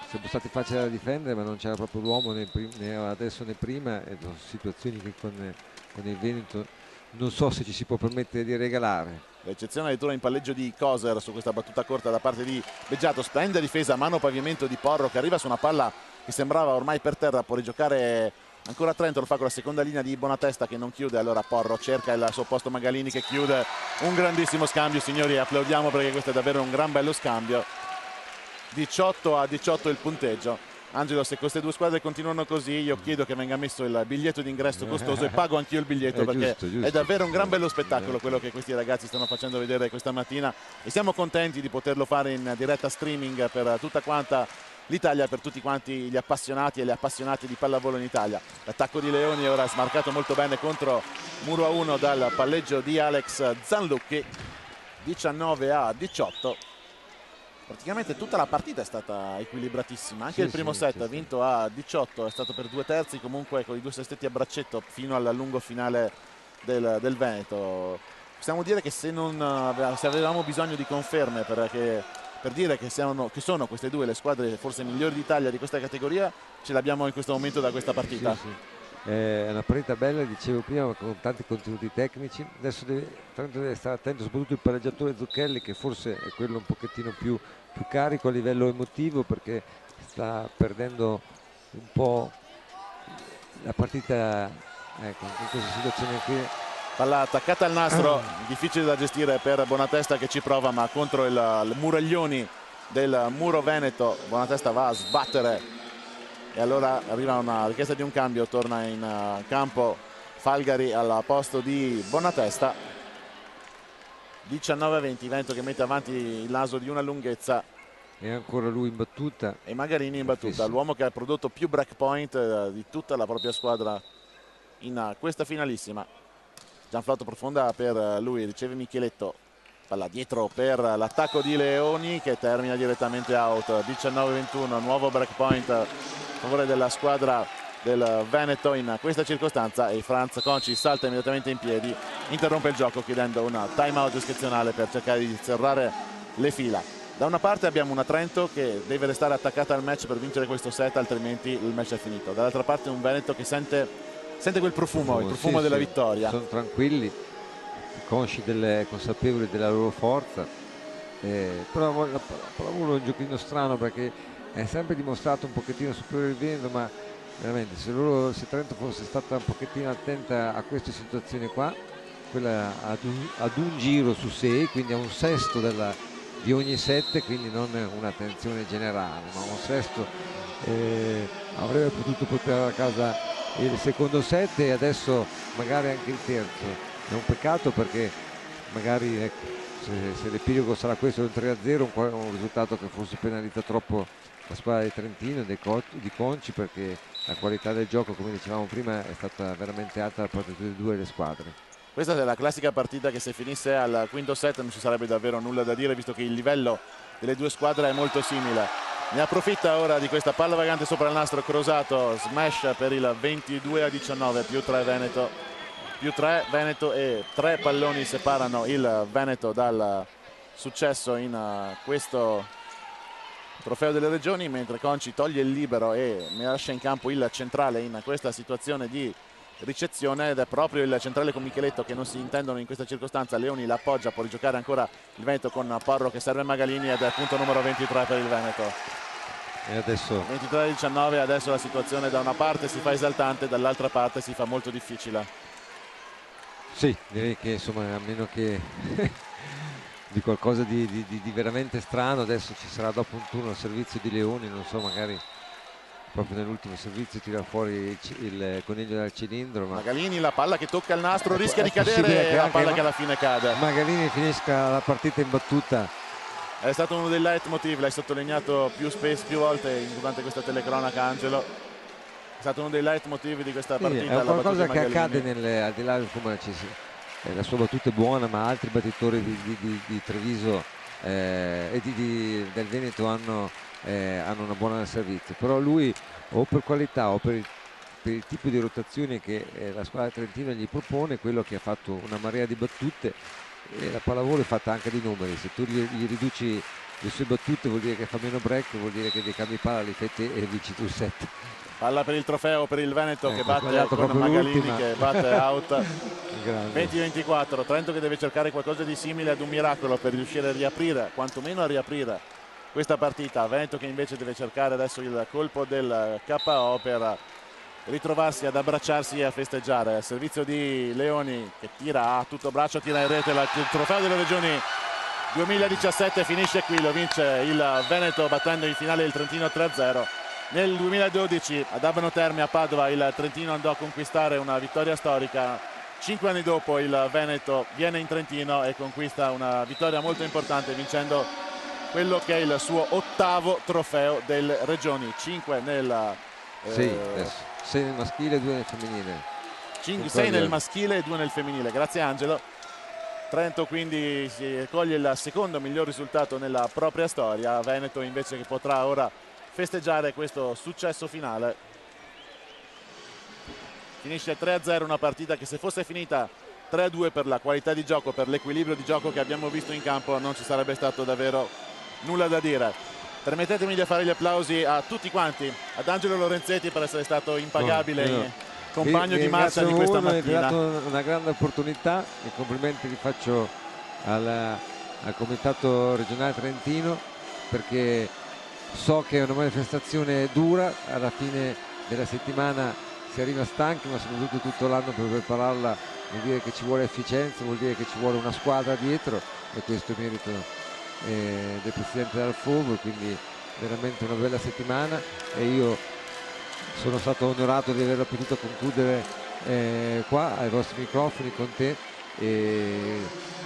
siamo stati facili da difendere, ma non c'era proprio l'uomo né adesso né prima, e sono situazioni che con il Veneto non so se ci si può permettere di regalare. L'eccezione addirittura in palleggio di Koser su questa battuta corta da parte di Beggiato, splendida difesa a mano pavimento di Porro, che arriva su una palla che sembrava ormai per terra, può rigiocare ancora Trento, lo fa con la seconda linea di Bonatesta che non chiude, allora Porro cerca il suo posto Magalini che chiude. Un grandissimo scambio, signori, applaudiamo perché questo è davvero un gran bello scambio. 18-18 il punteggio. Angelo, se queste due squadre continuano così, io chiedo che venga messo il biglietto d'ingresso costoso e pago anch'io il biglietto, perché giusto. È davvero un gran bello spettacolo quello che questi ragazzi stanno facendo vedere questa mattina, e siamo contenti di poterlo fare in diretta streaming per tutta quanta l'Italia, per tutti quanti gli appassionati e le appassionate di pallavolo in Italia. L'attacco di Leoni è ora smarcato molto bene contro muro a 1 dal palleggio di Alex Zanlucchi. 19-18. Praticamente tutta la partita è stata equilibratissima, anche il primo set vinto a 18, è stato per 2/3 comunque, con i due sestetti a braccetto fino al lungo finale del Veneto. Possiamo dire che se avevamo bisogno di conferme per dire che sono queste due le squadre forse migliori d'Italia di questa categoria, ce l'abbiamo in questo momento da questa partita. È una partita bella, dicevo prima, con tanti contenuti tecnici. Adesso deve stare attento soprattutto il pareggiatore Zucchelli, che forse è quello un pochettino più carico a livello emotivo, perché sta perdendo un po' la partita, ecco, in questa situazione qui. Palla attaccata al nastro, difficile da gestire per Bonatesta che ci prova, ma contro il muraglioni del muro veneto Bonatesta va a sbattere, e allora arriva una richiesta di un cambio, torna in campo Falgari al posto di Bonatesta. 19-20, Veneto che mette avanti il naso di una lunghezza. E ancora lui in battuta. E Magarini in battuta, l'uomo che ha prodotto più breakpoint di tutta la propria squadra in questa finalissima. Gianflotto profonda per lui, riceve Micheletto, palla dietro per l'attacco di Leoni che termina direttamente out. 19-21, nuovo breakpoint a favore della squadra del Veneto in questa circostanza, e Franz Conci salta immediatamente in piedi, interrompe il gioco chiedendo una time out discrezionale per cercare di serrare le fila. Da una parte abbiamo una Trento che deve restare attaccata al match per vincere questo set, altrimenti il match è finito. Dall'altra parte un Veneto che sente quel profumo, il profumo della vittoria. Sono tranquilli, consapevoli della loro forza, però la pallavolo è un giochino strano perché è sempre dimostrato un pochettino superiore il Veneto, ma veramente se Trento fosse stata un pochettino attenta a queste situazioni qua, quella ad un giro su 6, quindi a un sesto di ogni 7, quindi non un'attenzione generale, ma un sesto, avrebbe potuto portare a casa il secondo set e adesso magari anche il terzo. È un peccato perché magari, ecco, se l'epilogo sarà questo del 3-0, un risultato che forse penalizza troppo la squadra di Trentino e di Conci, perché la qualità del gioco, come dicevamo prima, è stata veramente alta da parte di due delle squadre. Questa è la classica partita che se finisse al quinto set non ci sarebbe davvero nulla da dire, visto che il livello delle due squadre è molto simile. Ne approfitta ora di questa palla vagante sopra il nastro, Crosato, smash per il 22-19, più 3 Veneto e 3 palloni separano il Veneto dal successo in questo trofeo delle regioni, mentre Conci toglie il libero e lascia in campo il centrale in questa situazione di ricezione, ed è proprio il centrale con Micheletto che non si intendono in questa circostanza. Leoni l'appoggia, può rigiocare ancora il Veneto con Porro che serve Magalini, ed è punto numero 23 per il Veneto. E adesso 23-19, adesso la situazione da una parte si fa esaltante, dall'altra parte si fa molto difficile. Sì, direi che insomma, a meno che di qualcosa di veramente strano, adesso ci sarà dopo un turno al servizio di Leoni, non so, magari proprio nell'ultimo servizio tira fuori il coniglio dal cilindro. Magalini, la palla che tocca il nastro, rischia di cadere, e la palla che alla fine cade. Magalini finisca la partita in battuta. È stato uno dei leitmotiv, l'hai sottolineato più volte durante questa telecronaca, Angelo. È stato uno dei leitmotiv di questa partita. È qualcosa che accade al di là, insomma, la sua battuta è buona, ma altri battitori di Treviso e del Veneto hanno una buona servizio, però lui, o per qualità o per il tipo di rotazione che la squadra trentina gli propone, quello che ha fatto una marea di battute, e la pallavolo è fatta anche di numeri. Se tu gli riduci le sue battute vuol dire che fa meno break, vuol dire che dei cambi palla li fai te e vinci tu il set. Palla per il trofeo per il Veneto che batte con Magalini che batte out. 20-24, Trento che deve cercare qualcosa di simile ad un miracolo per riuscire a riaprire, quantomeno a riaprire questa partita. Veneto che invece deve cercare adesso il colpo del KO per ritrovarsi ad abbracciarsi e a festeggiare. Servizio di Leoni che tira a tutto braccio, tira in rete il trofeo delle regioni 2017, finisce qui, lo vince il Veneto battendo in finale il Trentino 3-0. Nel 2012 ad Abano Terme a Padova il Trentino andò a conquistare una vittoria storica. 5 anni dopo il Veneto viene in Trentino e conquista una vittoria molto importante, vincendo quello che è il suo 8° trofeo delle regioni. 5 nel 6 nel maschile e 2 nel femminile. 6 nel maschile e 2 nel femminile. Grazie Angelo. Trento quindi si coglie il secondo miglior risultato nella propria storia. Veneto invece che potrà ora festeggiare questo successo finale. Finisce 3-0 una partita che, se fosse finita 3-2 per la qualità di gioco, per l'equilibrio di gioco che abbiamo visto in campo, non ci sarebbe stato davvero nulla da dire. Permettetemi di fare gli applausi a tutti quanti, ad Angelo Lorenzetti per essere stato impagabile compagno di marcia di questa mattina. È dato una grande opportunità, e complimenti li faccio al comitato regionale trentino, perché so che è una manifestazione dura, alla fine della settimana si arriva stanchi, ma soprattutto tutto l'anno per prepararla vuol dire che ci vuole efficienza, vuol dire che ci vuole una squadra dietro, e questo è merito del presidente D'Alfogo, quindi veramente una bella settimana, e io sono stato onorato di averla potuta concludere qua ai vostri microfoni con te, e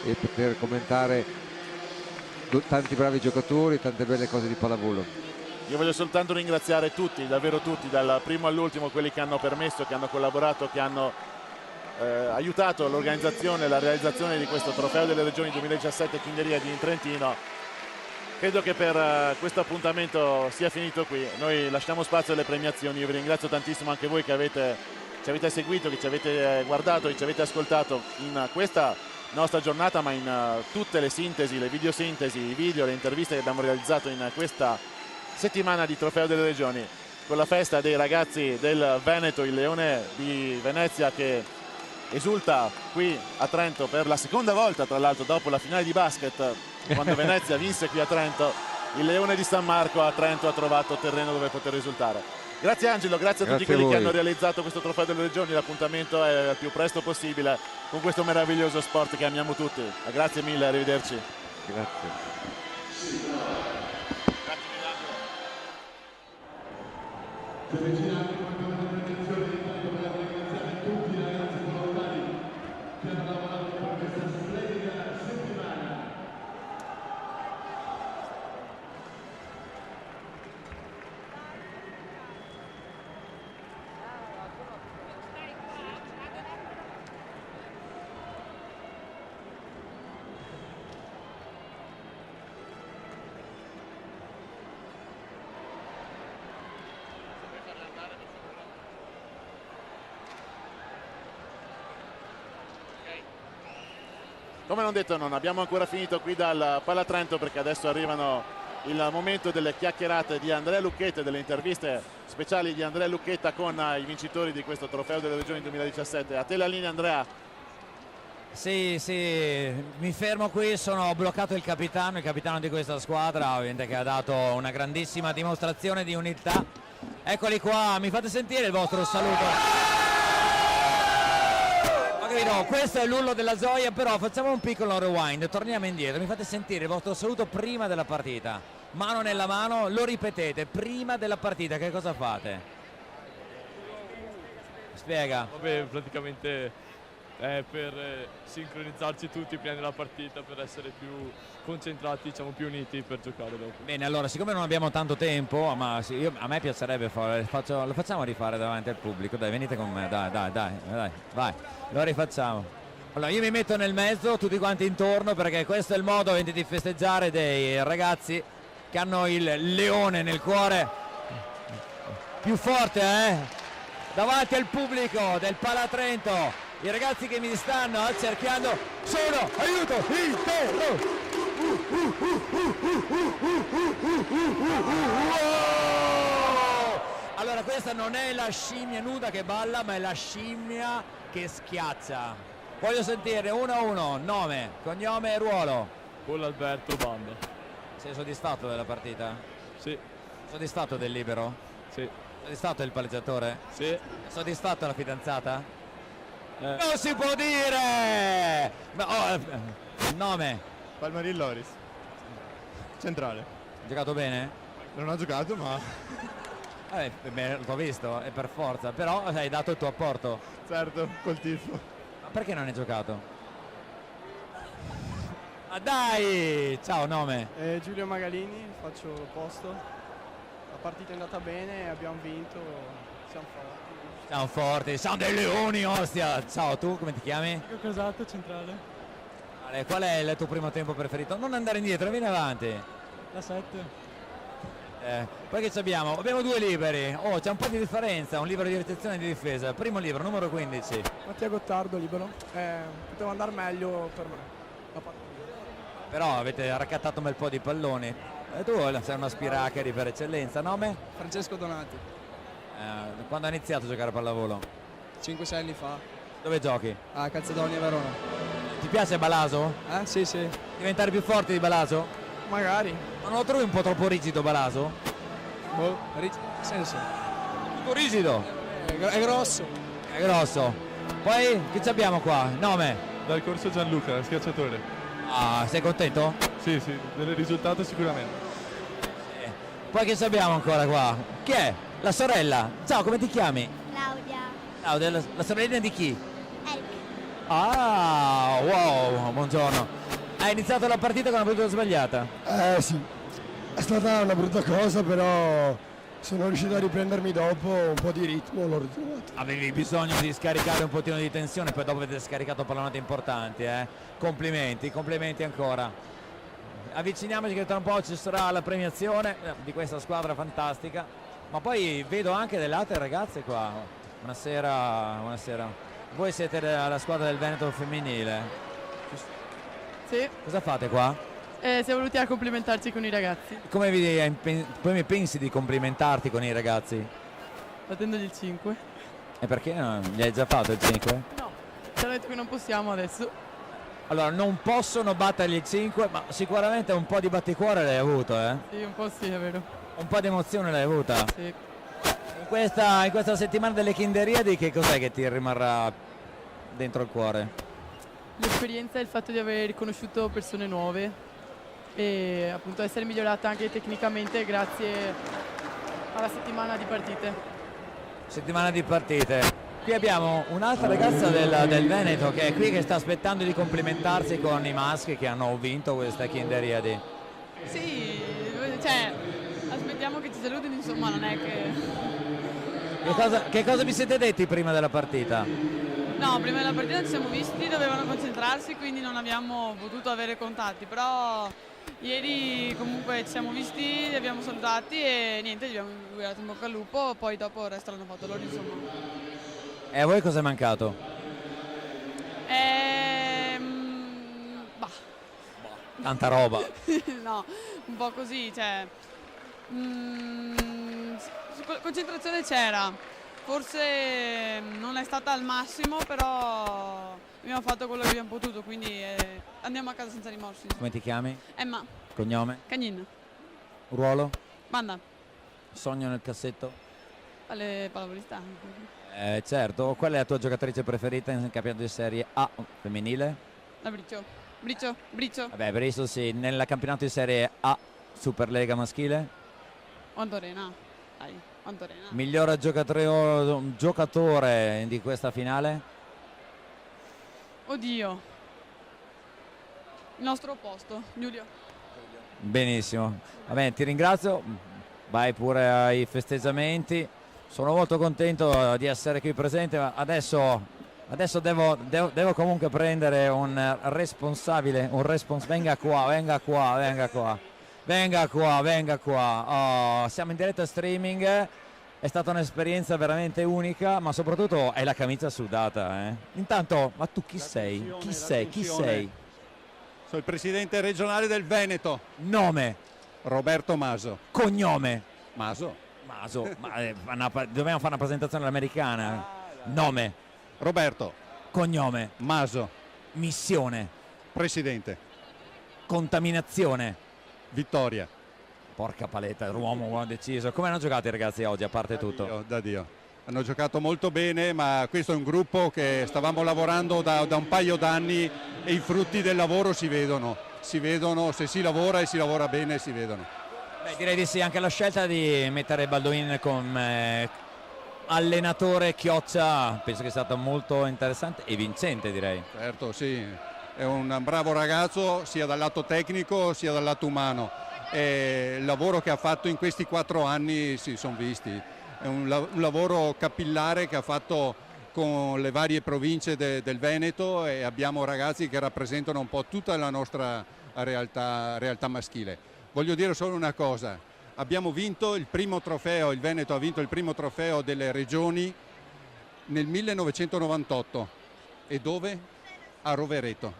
e poter commentare tanti bravi giocatori, tante belle cose di pallavolo. Io voglio soltanto ringraziare tutti, davvero tutti, dal primo all'ultimo, quelli che hanno permesso, che hanno collaborato, che hanno aiutato l'organizzazione e la realizzazione di questo Trofeo delle Regioni 2017 Kinderia di Trentino. Credo che per questo appuntamento sia finito qui. Noi lasciamo spazio alle premiazioni. Io vi ringrazio tantissimo anche voi che ci avete seguito, che ci avete guardato, che ci avete ascoltato in questa nostra giornata, ma in tutte le sintesi, le videosintesi, i video, le interviste che abbiamo realizzato in questa settimana di Trofeo delle Regioni, con la festa dei ragazzi del Veneto, il Leone di Venezia che esulta qui a Trento per la seconda volta, tra l'altro dopo la finale di basket quando Venezia vinse qui a Trento. Il Leone di San Marco a Trento ha trovato terreno dove poter risultare. Grazie Angelo, grazie a tutti quelli che hanno realizzato questo Trofeo delle Regioni. L'appuntamento è il più presto possibile con questo meraviglioso sport che amiamo tutti. Grazie mille, arrivederci. Grazie. Come non detto, non abbiamo ancora finito qui dal Palatrento, perché adesso arrivano il momento delle chiacchierate di Andrea Lucchetta e delle interviste speciali di Andrea Lucchetta con i vincitori di questo Trofeo delle Regioni 2017. A te la linea, Andrea. Sì, mi fermo qui, ho bloccato il capitano di questa squadra, ovviamente, che ha dato una grandissima dimostrazione di unità. Eccoli qua, mi fate sentire il vostro saluto. No, questo è l'urlo della gioia, però facciamo un piccolo rewind, torniamo indietro, mi fate sentire il vostro saluto prima della partita, mano nella mano, lo ripetete prima della partita, che cosa fate? Spiega. Vabbè, praticamente è per sincronizzarci tutti prima della partita, per essere più concentrati, diciamo più uniti per giocare dopo. Bene, allora siccome non abbiamo tanto tempo, ma sì, a me piacerebbe fare, lo facciamo rifare davanti al pubblico, dai, venite con me, dai, vai, lo rifacciamo. Allora io mi metto nel mezzo, tutti quanti intorno, perché questo è il modo di festeggiare dei ragazzi che hanno il leone nel cuore più forte, davanti al pubblico del Palatrento. I ragazzi che mi stanno cercando sono, aiuto, intero. Allora questa non è la scimmia nuda che balla, ma è la scimmia che schiaccia. Voglio sentire 1 a 1, nome, cognome e ruolo. Paul Alberto Banda. Sei soddisfatto della partita? Sì. Soddisfatto del libero? Sì. Soddisfatto del palleggiatore? Sì. Soddisfatto della fidanzata? Non si può dire! Nome? Palmarin Loris, centrale. Ha giocato bene? Non ho giocato, ma L'ho visto, è per forza, però hai dato il tuo apporto. certo, col tifo. Ma perché non hai giocato? Ma dai! Ciao, nome? Giulio Magalini, faccio l'opposto. La partita è andata bene, abbiamo vinto, siamo forti. Siamo forti, siamo dei leoni, ostia! Ciao, tu come ti chiami? Casato, centrale. Vale, qual è il tuo primo tempo preferito? Non andare indietro, vieni avanti. La 7. Poi che abbiamo? Abbiamo 2 liberi. Oh, c'è un po' di differenza, un libero di ricezione e di difesa. Primo libero, numero 15. Mattia Gottardo, libero. Poteva andare meglio per me. La partita. Però avete raccattato un bel po' di palloni. Tu sei una spiracheri per eccellenza, nome? Francesco Donati. Quando hai iniziato a giocare a pallavolo? 5-6 anni fa. Dove giochi? A Calzedonia, Verona. Ti piace Balaso? Sì. Diventare più forte di Balaso? Magari. Ma non lo trovi un po' troppo rigido Balaso? Che senso? Tutto rigido? È grosso. È grosso. Poi che ci abbiamo qua? Nome? Dal corso Gianluca, schiacciatore. Ah, sei contento? Sì, del risultato sicuramente. Poi che ci abbiamo ancora qua? Chi è? La sorella. Ciao, come ti chiami? Claudia. Claudia, la sorellina di chi? Eric. Ah, wow, buongiorno. Hai iniziato la partita con una battuta sbagliata? Sì, è stata una brutta cosa, però sono riuscito a riprendermi dopo un po' di ritmo, l'ho ritrovato. Avevi bisogno di scaricare un pochino di tensione, poi dopo avete scaricato pallonate importanti, eh? Complimenti, complimenti ancora. Avviciniamoci che tra un po' ci sarà la premiazione di questa squadra fantastica, ma poi vedo anche delle altre ragazze qua. Buonasera, buonasera. Voi siete la squadra del Veneto femminile? Sì. Cosa fate qua? Siamo venuti a complimentarci con i ragazzi. Come pensi di complimentarti con i ragazzi? Battendogli il 5. E perché no? Gli hai già fatto il 5? No, ci hanno detto che non possiamo adesso. Allora, non possono battergli il 5, ma sicuramente un po' di batticuore l'hai avuto, eh? Sì, un po' sì, è vero. Un po' di emozione l'hai avuta? Sì. In questa settimana delle Kinderiadi che cos'è che ti rimarrà dentro il cuore? L'esperienza e il fatto di aver riconosciuto persone nuove e appunto essere migliorata anche tecnicamente grazie alla settimana di partite. Settimana di partite. Qui abbiamo un'altra ragazza del Veneto che è qui, che sta aspettando di complimentarsi con i maschi che hanno vinto questa Kinderiadi. Sì, cioè aspettiamo che ci salutino, insomma, non è che... Che cosa vi siete detti prima della partita? No, prima della partita ci siamo visti, dovevano concentrarsi, quindi non abbiamo potuto avere contatti, però ieri comunque ci siamo visti, li abbiamo salutati e niente, gli abbiamo augurato in bocca al lupo, poi dopo il resto l'hanno fatto loro, insomma. E a voi cosa è mancato? Tanta roba. No, un po' così, cioè... concentrazione c'era, forse non è stata al massimo, però abbiamo fatto quello che abbiamo potuto, quindi andiamo a casa senza rimorsi. Come ti chiami? Emma. Cognome? Cagnin. Ruolo? Banda. Sogno nel cassetto? Pallavolista. Certo, qual è la tua giocatrice preferita in campionato di Serie A femminile? La Briccio. Vabbè, per isso sì, nel campionato di Serie A Superlega maschile? Antorena. Dai, Antorena. Miglior giocatore di questa finale? Oddio. Il nostro opposto, Giulio. Benissimo, va bene, ti ringrazio, vai pure ai festeggiamenti, sono molto contento di essere qui presente, ma adesso devo comunque prendere un responsabile, venga qua. Oh, siamo in diretta streaming, è stata un'esperienza veramente unica, ma soprattutto è la camicia sudata, eh. Intanto, ma tu chi sei? Chi sei? Sono il presidente regionale del Veneto. Nome? Roberto Maso. Cognome? Maso. Ma dobbiamo fare una presentazione all'americana. Nome? Roberto. Cognome? Maso. Missione? Presidente. Contaminazione? Vittoria. Porca paletta, l'uomo deciso. Come hanno giocato i ragazzi oggi, a parte tutto? Da Dio. Hanno giocato molto bene, ma questo è un gruppo che stavamo lavorando da un paio d'anni e i frutti del lavoro si vedono, se si lavora e si lavora bene si vedono. Beh, direi di sì, anche la scelta di mettere Balduin come allenatore Chioccia penso che è stata molto interessante e vincente, direi. Certo, sì, è un bravo ragazzo sia dal lato tecnico sia dal lato umano e il lavoro che ha fatto in questi 4 anni si sono visti. È un lavoro capillare che ha fatto con le varie province del Veneto e abbiamo ragazzi che rappresentano un po' tutta la nostra realtà maschile. Voglio dire solo una cosa, abbiamo vinto il primo trofeo, il Veneto ha vinto il primo trofeo delle regioni nel 1998 e dove? A Rovereto.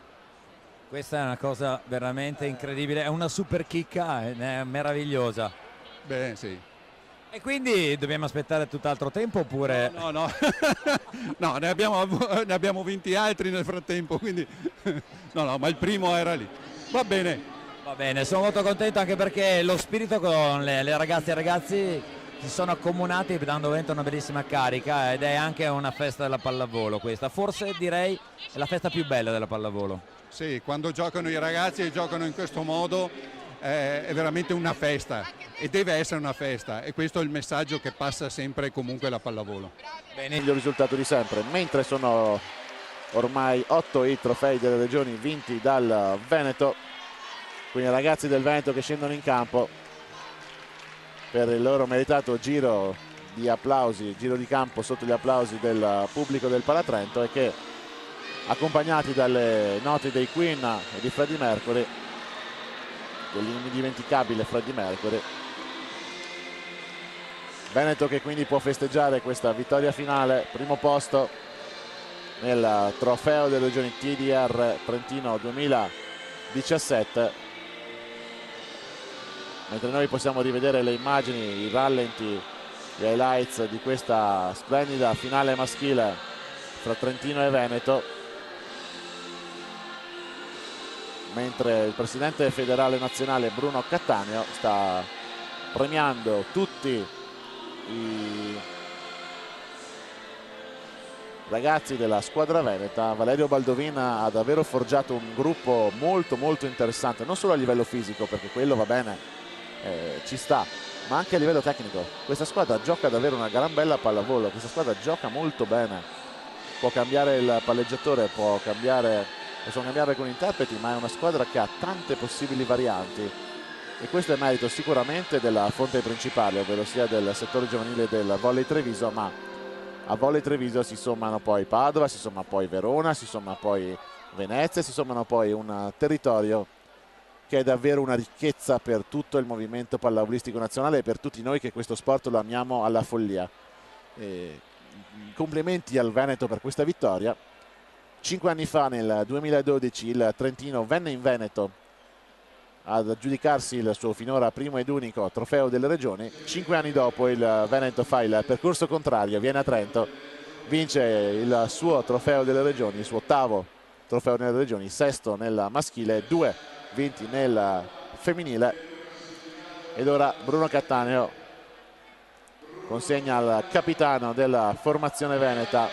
Questa è una cosa veramente incredibile, è una super chicca, è meravigliosa. Beh, sì. E quindi dobbiamo aspettare tutt'altro tempo oppure... No, no, ne abbiamo vinti altri nel frattempo, quindi no, ma il primo era lì. Va bene. Va bene, sono molto contento anche perché lo spirito con le ragazze e ragazzi si sono accomunati dando veramente una bellissima carica ed è anche una festa della pallavolo questa. Forse direi è la festa più bella della pallavolo. Sì, quando giocano i ragazzi e giocano in questo modo è veramente una festa e deve essere una festa e questo è il messaggio che passa sempre e comunque la pallavolo. Bene, il miglior risultato di sempre, mentre sono ormai 8 i trofei delle regioni vinti dal Veneto, quindi ragazzi del Veneto che scendono in campo per il loro meritato giro di applausi, giro di campo sotto gli applausi del pubblico del Palatrento, e che, accompagnati dalle note dei Queen e di Freddie Mercury, dell'indimenticabile Freddie Mercury, Veneto che quindi può festeggiare questa vittoria finale, primo posto nel trofeo delle regioni TDR Trentino 2017, mentre noi possiamo rivedere le immagini, i rallenti, gli highlights di questa splendida finale maschile fra Trentino e Veneto, mentre il presidente federale nazionale Bruno Cattaneo sta premiando tutti i ragazzi della squadra veneta. Valerio Baldovin ha davvero forgiato un gruppo molto molto interessante, non solo a livello fisico, perché quello va bene, ci sta, ma anche a livello tecnico. Questa squadra gioca davvero una gran bella pallavolo, questa squadra gioca molto bene, può cambiare il palleggiatore, possono cambiare con interpreti, ma è una squadra che ha tante possibili varianti, e questo è merito sicuramente della fonte principale, ovvero sia del settore giovanile del Volley Treviso, ma a Volley Treviso si sommano poi Padova, si somma poi Verona, si somma poi Venezia, si sommano poi un territorio che è davvero una ricchezza per tutto il movimento pallavolistico nazionale e per tutti noi che questo sport lo amiamo alla follia. Complimenti al Veneto per questa vittoria. 5 anni fa, nel 2012, il Trentino venne in Veneto ad aggiudicarsi il suo finora primo ed unico trofeo delle regioni. 5 anni dopo il Veneto fa il percorso contrario, viene a Trento, vince il suo trofeo delle regioni, il suo ottavo trofeo nelle regioni, sesto nel maschile, 2 vinti nel femminile, ed ora Bruno Cattaneo consegna al capitano della formazione veneta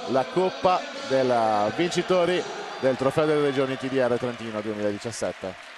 la coppa dei vincitori del trofeo delle regioni TDR Trentino 2017.